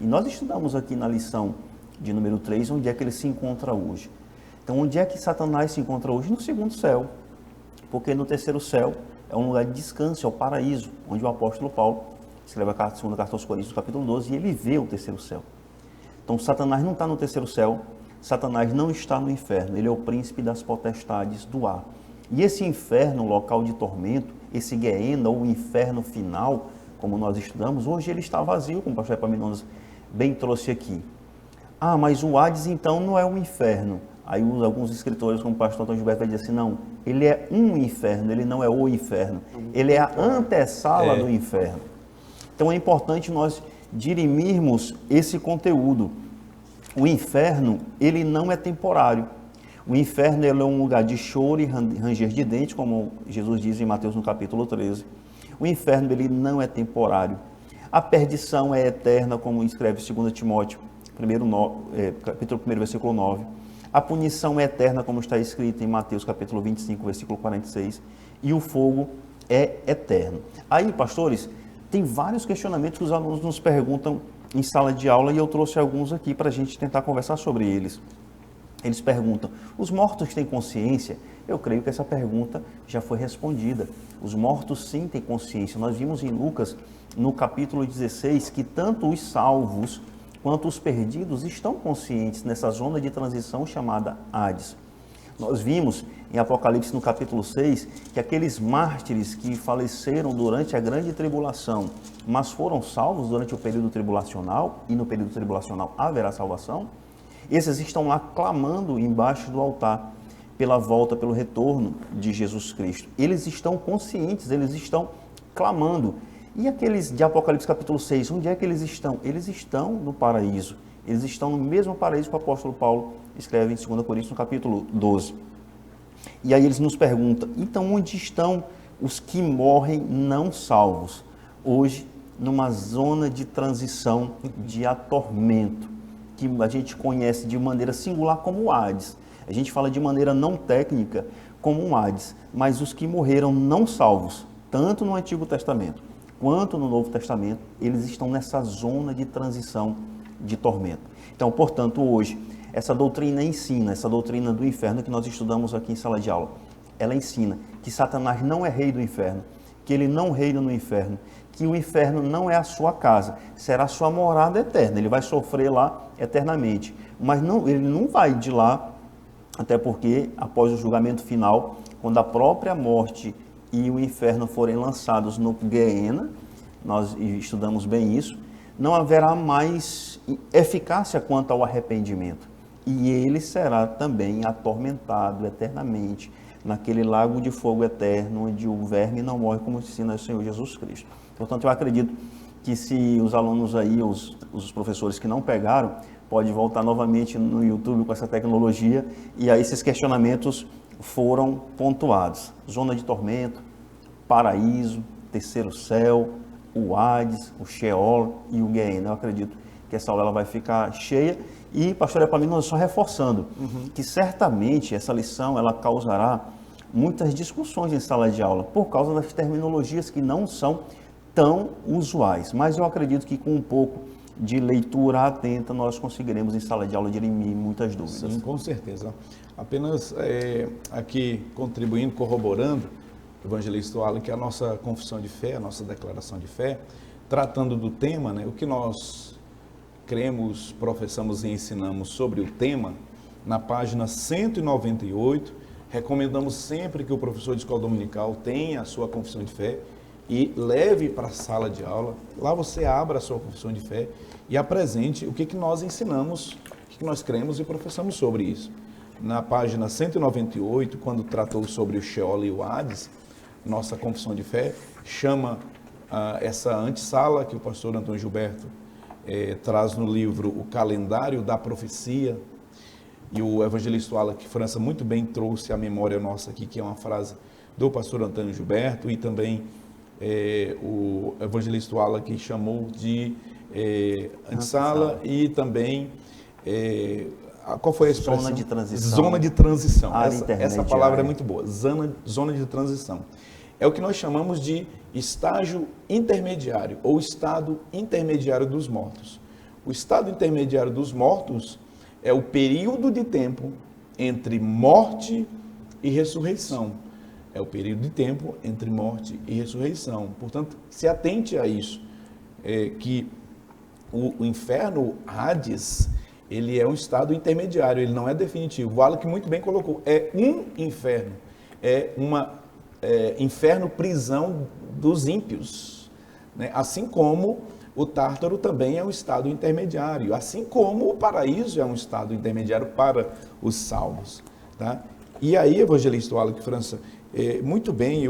E nós estudamos aqui na lição de número 3, onde é que ele se encontra hoje. Então, onde é que Satanás se encontra hoje? No segundo céu. Porque no terceiro céu é um lugar de descanso, é o paraíso, onde o apóstolo Paulo escreve a segunda carta aos Coríntios, capítulo 12, e ele vê o terceiro céu. Então, Satanás não está no terceiro céu, Satanás não está no inferno, ele é o príncipe das potestades do ar. E esse inferno, local de tormento, esse Gueena, ou inferno final, como nós estudamos, hoje ele está vazio, como o pastor Epaminondas bem trouxe aqui. Ah, mas o Hades então não é um inferno. Aí alguns escritores, como o pastor Antônio Gilberto, vai dizer assim, não, ele é um inferno, ele não é o inferno, ele é a antessala do inferno. Então é importante nós dirimirmos esse conteúdo. O inferno, ele não é temporário. O inferno ele é um lugar de choro e ranger de dentes, como Jesus diz em Mateus no capítulo 13. O inferno ele não é temporário. A perdição é eterna, como escreve 2 Timóteo, capítulo 1, versículo 9. A punição é eterna, como está escrito em Mateus capítulo 25, versículo 46. E o fogo é eterno. Aí, pastores, tem vários questionamentos que os alunos nos perguntam em sala de aula e eu trouxe alguns aqui para a gente tentar conversar sobre eles. Eles perguntam, os mortos têm consciência? Eu creio que essa pergunta já foi respondida. Os mortos sim têm consciência. Nós vimos em Lucas, no capítulo 16, que tanto os salvos quanto os perdidos estão conscientes nessa zona de transição chamada Hades. Nós vimos em Apocalipse, no capítulo 6, que aqueles mártires que faleceram durante a grande tribulação, mas foram salvos durante o período tribulacional, e no período tribulacional haverá salvação, esses estão lá clamando embaixo do altar pela volta, pelo retorno de Jesus Cristo. Eles estão conscientes, eles estão clamando. E aqueles de Apocalipse capítulo 6, onde é que eles estão? Eles estão no paraíso. Eles estão no mesmo paraíso que o apóstolo Paulo escreve em 2 Coríntios, no capítulo 12. E aí eles nos perguntam, então onde estão os que morrem não salvos? Hoje, numa zona de transição, de atormento, que a gente conhece de maneira singular como o Hades. A gente fala de maneira não técnica como um Hades, mas os que morreram não salvos, tanto no Antigo Testamento quanto no Novo Testamento, eles estão nessa zona de transição de tormento. Então, portanto, hoje, essa doutrina ensina, essa doutrina do inferno que nós estudamos aqui em sala de aula, ela ensina que Satanás não é rei do inferno, que ele não reina no inferno, que o inferno não é a sua casa, será a sua morada eterna, ele vai sofrer lá eternamente, mas não, ele não vai de lá, até porque após o julgamento final, quando a própria morte e o inferno forem lançados no Gueena, nós estudamos bem isso, não haverá mais eficácia quanto ao arrependimento. E ele será também atormentado eternamente naquele lago de fogo eterno, onde o verme não morre, como ensina o Senhor Jesus Cristo. Portanto, eu acredito que se os alunos aí, os professores que não pegaram, pode voltar novamente no YouTube com essa tecnologia, e aí esses questionamentos foram pontuados. Zona de tormento, paraíso, terceiro céu, o Hades, o Sheol e o Gueena. Eu acredito que essa aula ela vai ficar cheia. E, pastor Epaminondas, só reforçando que certamente essa lição ela causará muitas discussões em sala de aula, por causa das terminologias que não são tão usuais. Mas eu acredito que com um pouco de leitura atenta, nós conseguiremos em sala de aula dirimir muitas dúvidas. Sim, com certeza. Apenas aqui contribuindo, corroborando, evangelista Alan, que a nossa confissão de fé, a nossa declaração de fé, tratando do tema, né, o que nós cremos, professamos e ensinamos sobre o tema, na página 198, recomendamos sempre que o professor de escola dominical tenha a sua confissão de fé e leve para a sala de aula. Lá você abra a sua confissão de fé e apresente o que nós ensinamos, o que nós cremos e professamos sobre isso. Na página 198, quando tratou sobre o Sheol e o Hades, nossa confissão de fé chama essa antessala que o pastor Antônio Gilberto traz no livro O Calendário da Profecia, e o evangelista Wallace França muito bem trouxe a memória nossa aqui, que é uma frase do pastor Antônio Gilberto, e também o evangelista Wallace chamou de antessala e também qual foi a expressão? Zona de transição. Zona de transição. Essa palavra é muito boa. Zona de transição. É o que nós chamamos de estágio intermediário ou estado intermediário dos mortos. O estado intermediário dos mortos é o período de tempo entre morte e ressurreição. É o período de tempo entre morte e ressurreição. Portanto, se atente a isso, que o inferno, Hades, ele é um estado intermediário, ele não é definitivo. O Alec muito bem colocou, é um inferno, inferno prisão dos ímpios, né? Assim como o Tártaro também é um estado intermediário, assim como o paraíso é um estado intermediário para os salvos, tá? E aí, evangelista Alec França, muito bem,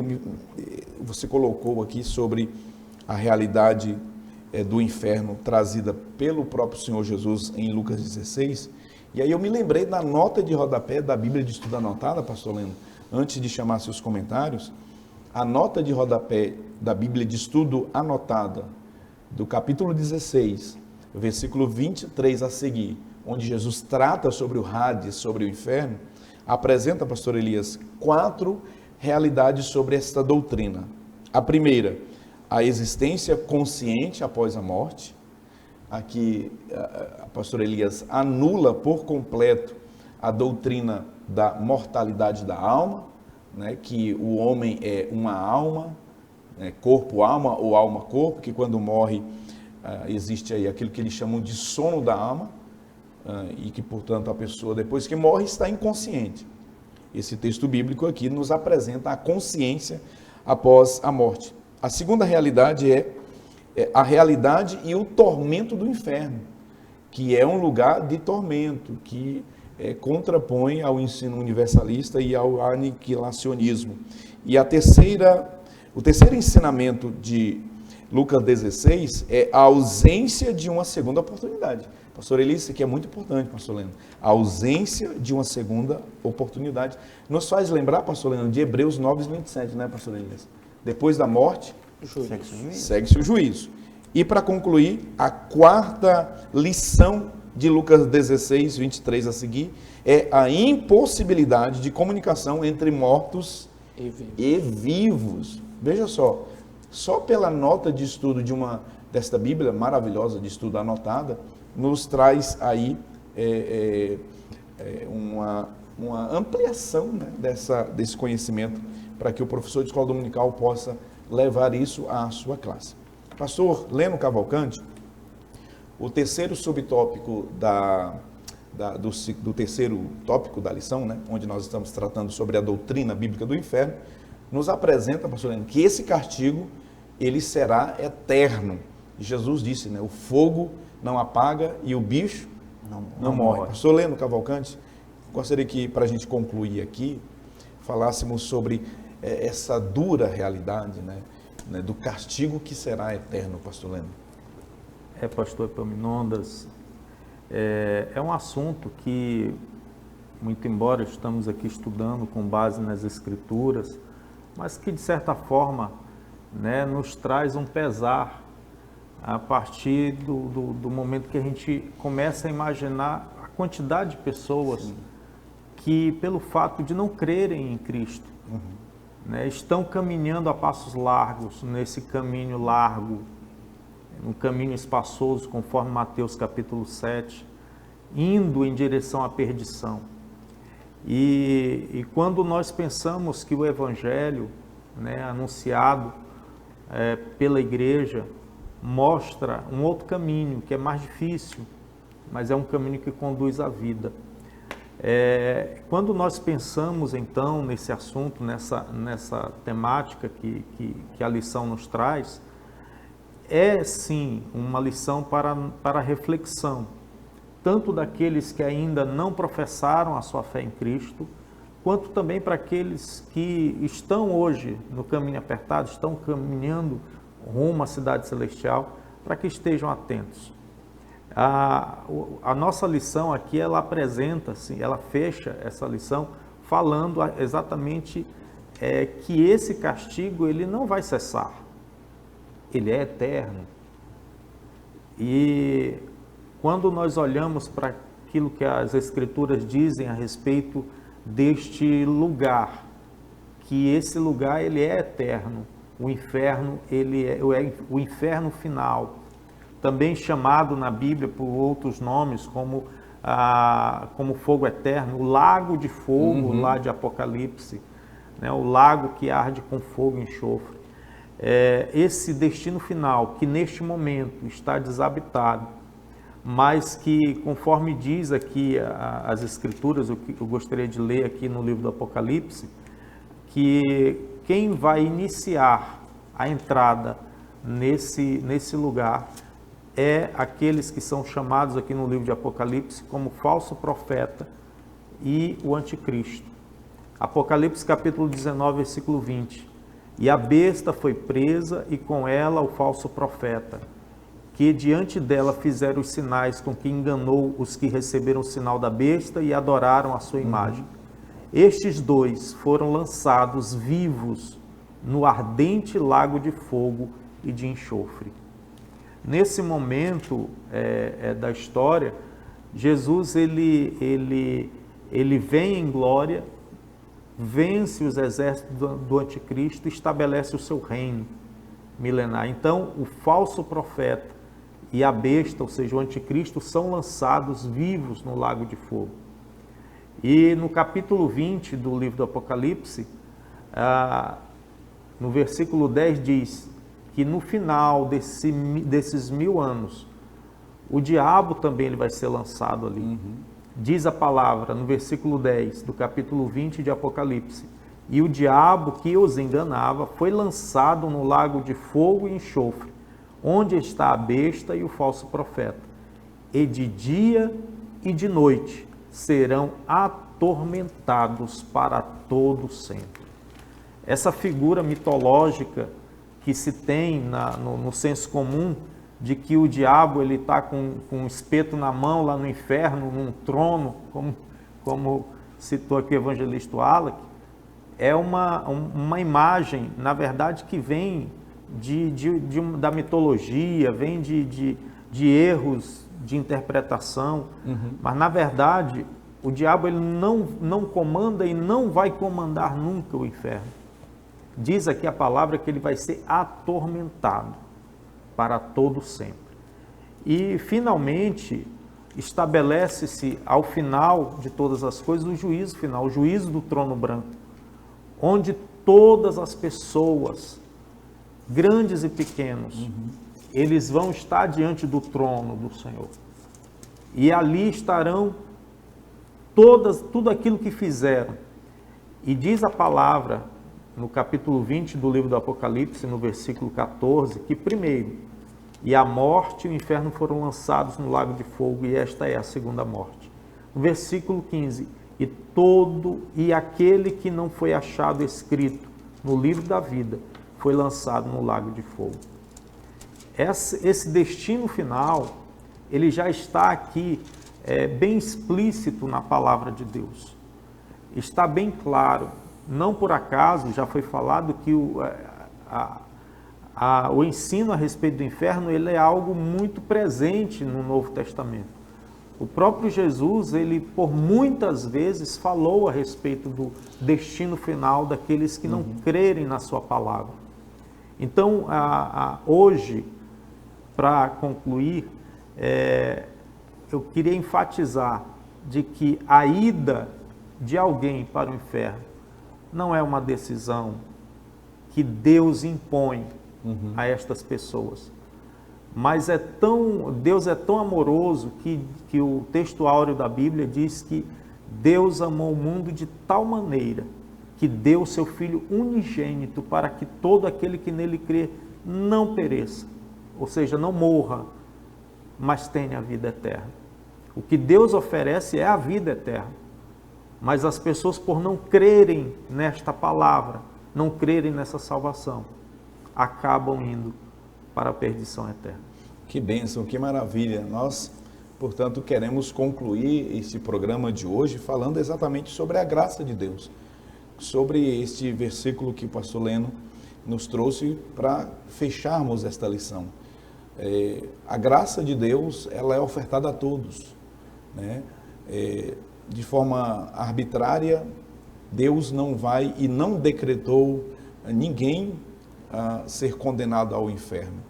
você colocou aqui sobre a realidade do inferno trazida pelo próprio Senhor Jesus em Lucas 16, e aí eu me lembrei da nota de rodapé da Bíblia de Estudo Anotada, pastor Leno, antes de chamar seus comentários, a nota de rodapé da Bíblia de Estudo Anotada, do capítulo 16, versículo 23 a seguir, onde Jesus trata sobre o Hades, sobre o inferno, apresenta, pastor Elias, 4 realidades sobre esta doutrina. A primeira, a existência consciente após a morte. Aqui, a pastor Elias anula por completo a doutrina da mortalidade da alma, né, que o homem é uma alma, corpo-alma ou alma-corpo, que quando morre existe aí aquilo que eles chamam de sono da alma, e que, portanto, a pessoa, depois que morre, está inconsciente. Esse texto bíblico aqui nos apresenta a consciência após a morte. A segunda realidade é a realidade e o tormento do inferno, que é um lugar de tormento, que contrapõe ao ensino universalista e ao aniquilacionismo. E o terceiro ensinamento de Lucas 16 é a ausência de uma segunda oportunidade. Pastor Elias, isso aqui é muito importante, pastor Leno. A ausência de uma segunda oportunidade. Nos faz lembrar, pastor Leno, de Hebreus 9:27, né, pastor Elias? Depois da morte, segue-se o juízo. E para concluir, a quarta lição de Lucas 16, 23 a seguir, é a impossibilidade de comunicação entre mortos e vivos. Veja só pela nota de estudo desta Bíblia maravilhosa de estudo anotada, nos traz aí uma ampliação, né, desse conhecimento, para que o professor de escola dominical possa levar isso à sua classe. Pastor Leno Cavalcante, o terceiro subtópico do terceiro tópico da lição, né, onde nós estamos tratando sobre a doutrina bíblica do inferno, nos apresenta, pastor Leno, que esse castigo ele será eterno. E Jesus disse, né, o fogo não apaga e o bicho não morre. Pastor Leno Cavalcante, gostaria que, para a gente concluir aqui, falássemos sobre essa dura realidade, né, do castigo que será eterno, pastor Leno. Pastor Epaminondas, é um assunto que, muito embora estamos aqui estudando com base nas Escrituras, mas que, de certa forma, né, nos traz um pesar a partir do momento que a gente começa a imaginar a quantidade de pessoas que, pelo fato de não crerem em Cristo, né, estão caminhando a passos largos, nesse caminho largo, um caminho espaçoso, conforme Mateus capítulo 7, indo em direção à perdição. E quando nós pensamos que o Evangelho, né, anunciado pela igreja, mostra um outro caminho, que é mais difícil, mas é um caminho que conduz à vida. Quando nós pensamos, então, nesse assunto, nessa temática que a lição nos traz, é, sim, uma lição para reflexão, tanto daqueles que ainda não professaram a sua fé em Cristo, quanto também para aqueles que estão hoje no caminho apertado, estão caminhando rumo à cidade celestial, para que estejam atentos. A nossa lição aqui, ela apresenta, assim, ela fecha essa lição falando exatamente que esse castigo ele não vai cessar, ele é eterno. E quando nós olhamos para aquilo que as Escrituras dizem a respeito deste lugar, que esse lugar ele é eterno, o inferno ele é o inferno final, também chamado na Bíblia por outros nomes como fogo eterno, o lago de fogo lá de Apocalipse, né, o lago que arde com fogo e enxofre. Esse destino final, que neste momento está desabitado, mas que, conforme diz aqui as Escrituras, o que eu gostaria de ler aqui no livro do Apocalipse, que quem vai iniciar a entrada nesse lugar é aqueles que são chamados aqui no livro de Apocalipse como falso profeta e o anticristo. Apocalipse capítulo 19, versículo 20. E a besta foi presa e com ela o falso profeta, que diante dela fizeram os sinais com que enganou os que receberam o sinal da besta e adoraram a sua imagem. Estes dois foram lançados vivos no ardente lago de fogo e de enxofre. Nesse momento da história, Jesus ele vem em glória, vence os exércitos do anticristo e estabelece o seu reino milenar. Então, o falso profeta e a besta, ou seja, o anticristo, são lançados vivos no lago de fogo. E no capítulo 20 do livro do Apocalipse, no versículo 10 diz que no final desses 1000 anos, o diabo também ele vai ser lançado ali. Diz a palavra no versículo 10 do capítulo 20 de Apocalipse: e o diabo que os enganava foi lançado no lago de fogo e enxofre, onde está a besta e o falso profeta. E de dia e de noite serão atormentados para todo sempre. Essa figura mitológica que se tem no senso comum de que o diabo ele está com um espeto na mão lá no inferno, num trono, como citou aqui o evangelista Wallace, é uma imagem, na verdade, que vem da mitologia, vem de erros de interpretação, mas na verdade o diabo ele não comanda e não vai comandar nunca o inferno. Diz aqui a palavra que ele vai ser atormentado para todo sempre. E finalmente estabelece-se ao final de todas as coisas o juízo final, o juízo do trono branco, onde todas as pessoas, grandes e pequenos, eles vão estar diante do trono do Senhor. E ali estarão tudo aquilo que fizeram. E diz a palavra, no capítulo 20 do livro do Apocalipse, no versículo 14, que primeiro, e a morte e o inferno foram lançados no lago de fogo, e esta é a segunda morte. No versículo 15, e aquele que não foi achado escrito no livro da vida, foi lançado no lago de fogo. Esse destino final, ele já está aqui bem explícito na palavra de Deus. Está bem claro. Não por acaso já foi falado que o ensino a respeito do inferno ele é algo muito presente no Novo Testamento. O próprio Jesus, ele por muitas vezes falou a respeito do destino final daqueles que não crerem na sua palavra. Então, hoje, para concluir, eu queria enfatizar de que a ida de alguém para o inferno não é uma decisão que Deus impõe a estas pessoas. Mas Deus é tão amoroso que o texto áureo da Bíblia diz que Deus amou o mundo de tal maneira que deu o seu Filho unigênito para que todo aquele que nele crê não pereça, ou seja, não morra, mas tenha a vida eterna. O que Deus oferece é a vida eterna. Mas as pessoas, por não crerem nesta palavra, não crerem nessa salvação, acabam indo para a perdição eterna. Que bênção, que maravilha. Nós, portanto, queremos concluir esse programa de hoje falando exatamente sobre a graça de Deus, sobre este versículo que o pastor Leno nos trouxe para fecharmos esta lição. A graça de Deus, ela é ofertada a todos, né? De forma arbitrária, Deus não vai e não decretou ninguém ser condenado ao inferno.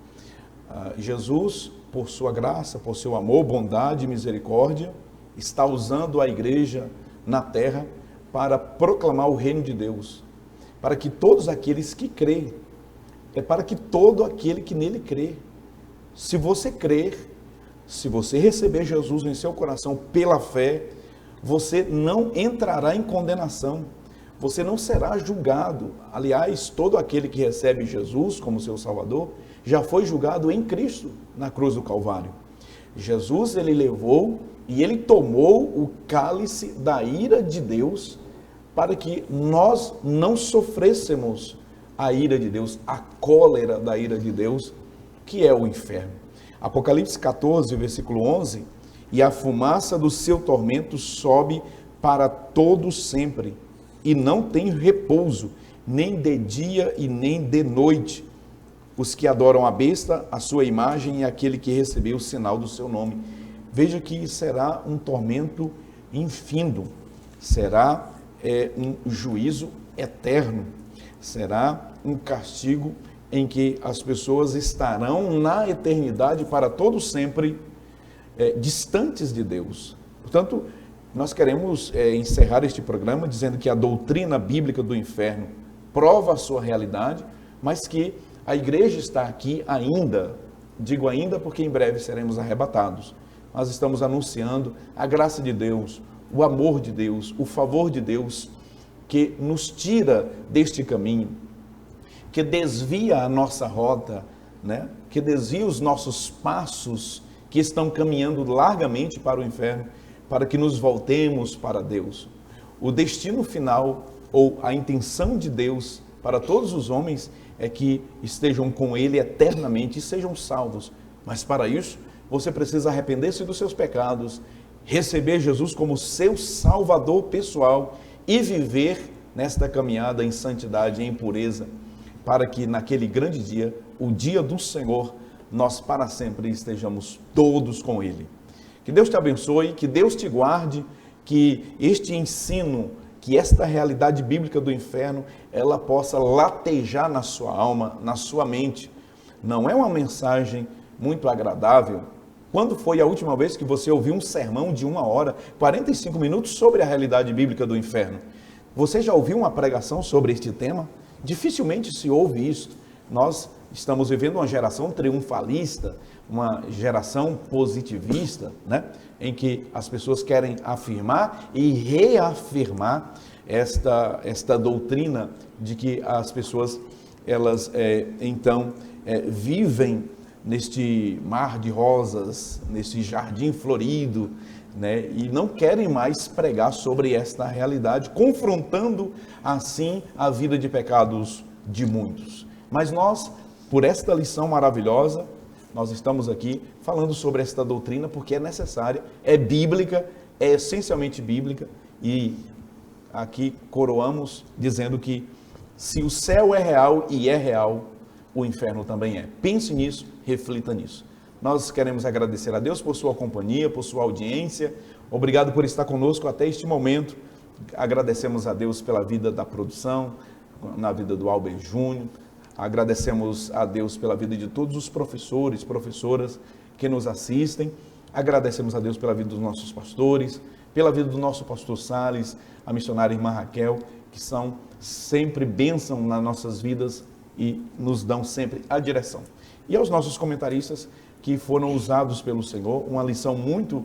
Jesus, por sua graça, por seu amor, bondade e misericórdia, está usando a igreja na terra para proclamar o reino de Deus. para que todos aqueles que creem, é para que todo aquele que nele crê. Se você crer, se você receber Jesus em seu coração pela fé, você não entrará em condenação, você não será julgado. Aliás, todo aquele que recebe Jesus como seu Salvador, já foi julgado em Cristo, na cruz do Calvário. Jesus, ele levou e ele tomou o cálice da ira de Deus, para que nós não sofrêssemos a ira de Deus, a cólera da ira de Deus, que é o inferno. Apocalipse 14, versículo 11, e a fumaça do seu tormento sobe para todo sempre, e não tem repouso, nem de dia e nem de noite, os que adoram a besta, a sua imagem e aquele que recebeu o sinal do seu nome. Veja que será um tormento infindo, será um juízo eterno, será um castigo em que as pessoas estarão na eternidade para todo sempre distantes de Deus. Portanto, nós queremos encerrar este programa dizendo que a doutrina bíblica do inferno prova a sua realidade, mas que a igreja está aqui ainda, digo ainda porque em breve seremos arrebatados. Nós estamos anunciando a graça de Deus, o amor de Deus, o favor de Deus, que nos tira deste caminho, que desvia a nossa rota, né? Que desvia os nossos passos que estão caminhando largamente para o inferno, para que nos voltemos para Deus. O destino final, ou a intenção de Deus para todos os homens, é que estejam com Ele eternamente e sejam salvos. Mas para isso, você precisa arrepender-se dos seus pecados, receber Jesus como seu Salvador pessoal e viver nesta caminhada em santidade e em pureza, para que naquele grande dia, o dia do Senhor, nós para sempre estejamos todos com Ele. Que Deus te abençoe, que Deus te guarde, que este ensino, que esta realidade bíblica do inferno, ela possa latejar na sua alma, na sua mente. Não é uma mensagem muito agradável. Quando foi a última vez que você ouviu um sermão de 1 hora, 45 minutos sobre a realidade bíblica do inferno? Você já ouviu uma pregação sobre este tema? Dificilmente se ouve isso. Nós estamos vivendo uma geração triunfalista, uma geração positivista, né? Em que as pessoas querem afirmar e reafirmar esta doutrina de que as pessoas, elas vivem neste mar de rosas, neste jardim florido, né? E não querem mais pregar sobre esta realidade, confrontando assim a vida de pecados de muitos. Mas nós, por esta lição maravilhosa, nós estamos aqui falando sobre esta doutrina porque é necessária, é bíblica, é essencialmente bíblica, e aqui coroamos dizendo que se o céu é real e é real, o inferno também é. Pense nisso, reflita nisso. Nós queremos agradecer a Deus por sua companhia, por sua audiência. Obrigado por estar conosco até este momento. Agradecemos a Deus pela vida da produção, na vida do Albert Júnior. Agradecemos a Deus pela vida de todos os professores, professoras que nos assistem. Agradecemos a Deus pela vida dos nossos pastores, pela vida do nosso pastor Salles, a missionária irmã Raquel, que são sempre bênção nas nossas vidas e nos dão sempre a direção. E aos nossos comentaristas que foram usados pelo Senhor, uma lição muito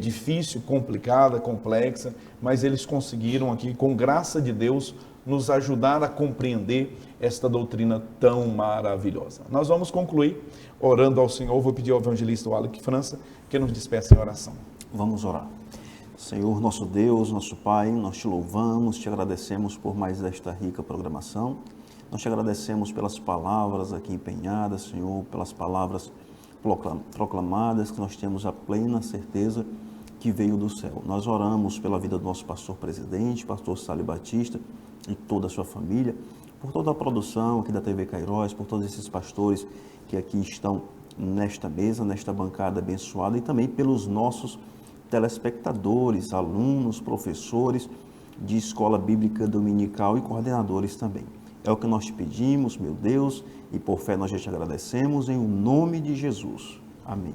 difícil, complicada, complexa, mas eles conseguiram aqui, com graça de Deus, nos ajudar a compreender esta doutrina tão maravilhosa. Nós vamos concluir orando ao Senhor. Vou pedir ao evangelista Wallace França que nos despeça em oração. Vamos orar. Senhor, nosso Deus, nosso Pai, nós te louvamos, te agradecemos por mais esta rica programação. Nós te agradecemos pelas palavras aqui empenhadas, Senhor, pelas palavras proclamadas, que nós temos a plena certeza que veio do céu. Nós oramos pela vida do nosso pastor presidente, pastor Sálio Batista, e toda a sua família, por toda a produção aqui da TV Kairos, por todos esses pastores que aqui estão nesta mesa, nesta bancada abençoada, e também pelos nossos telespectadores, alunos, professores de escola bíblica dominical e coordenadores também. É o que nós te pedimos, meu Deus, e por fé nós já te agradecemos, em nome de Jesus. Amém.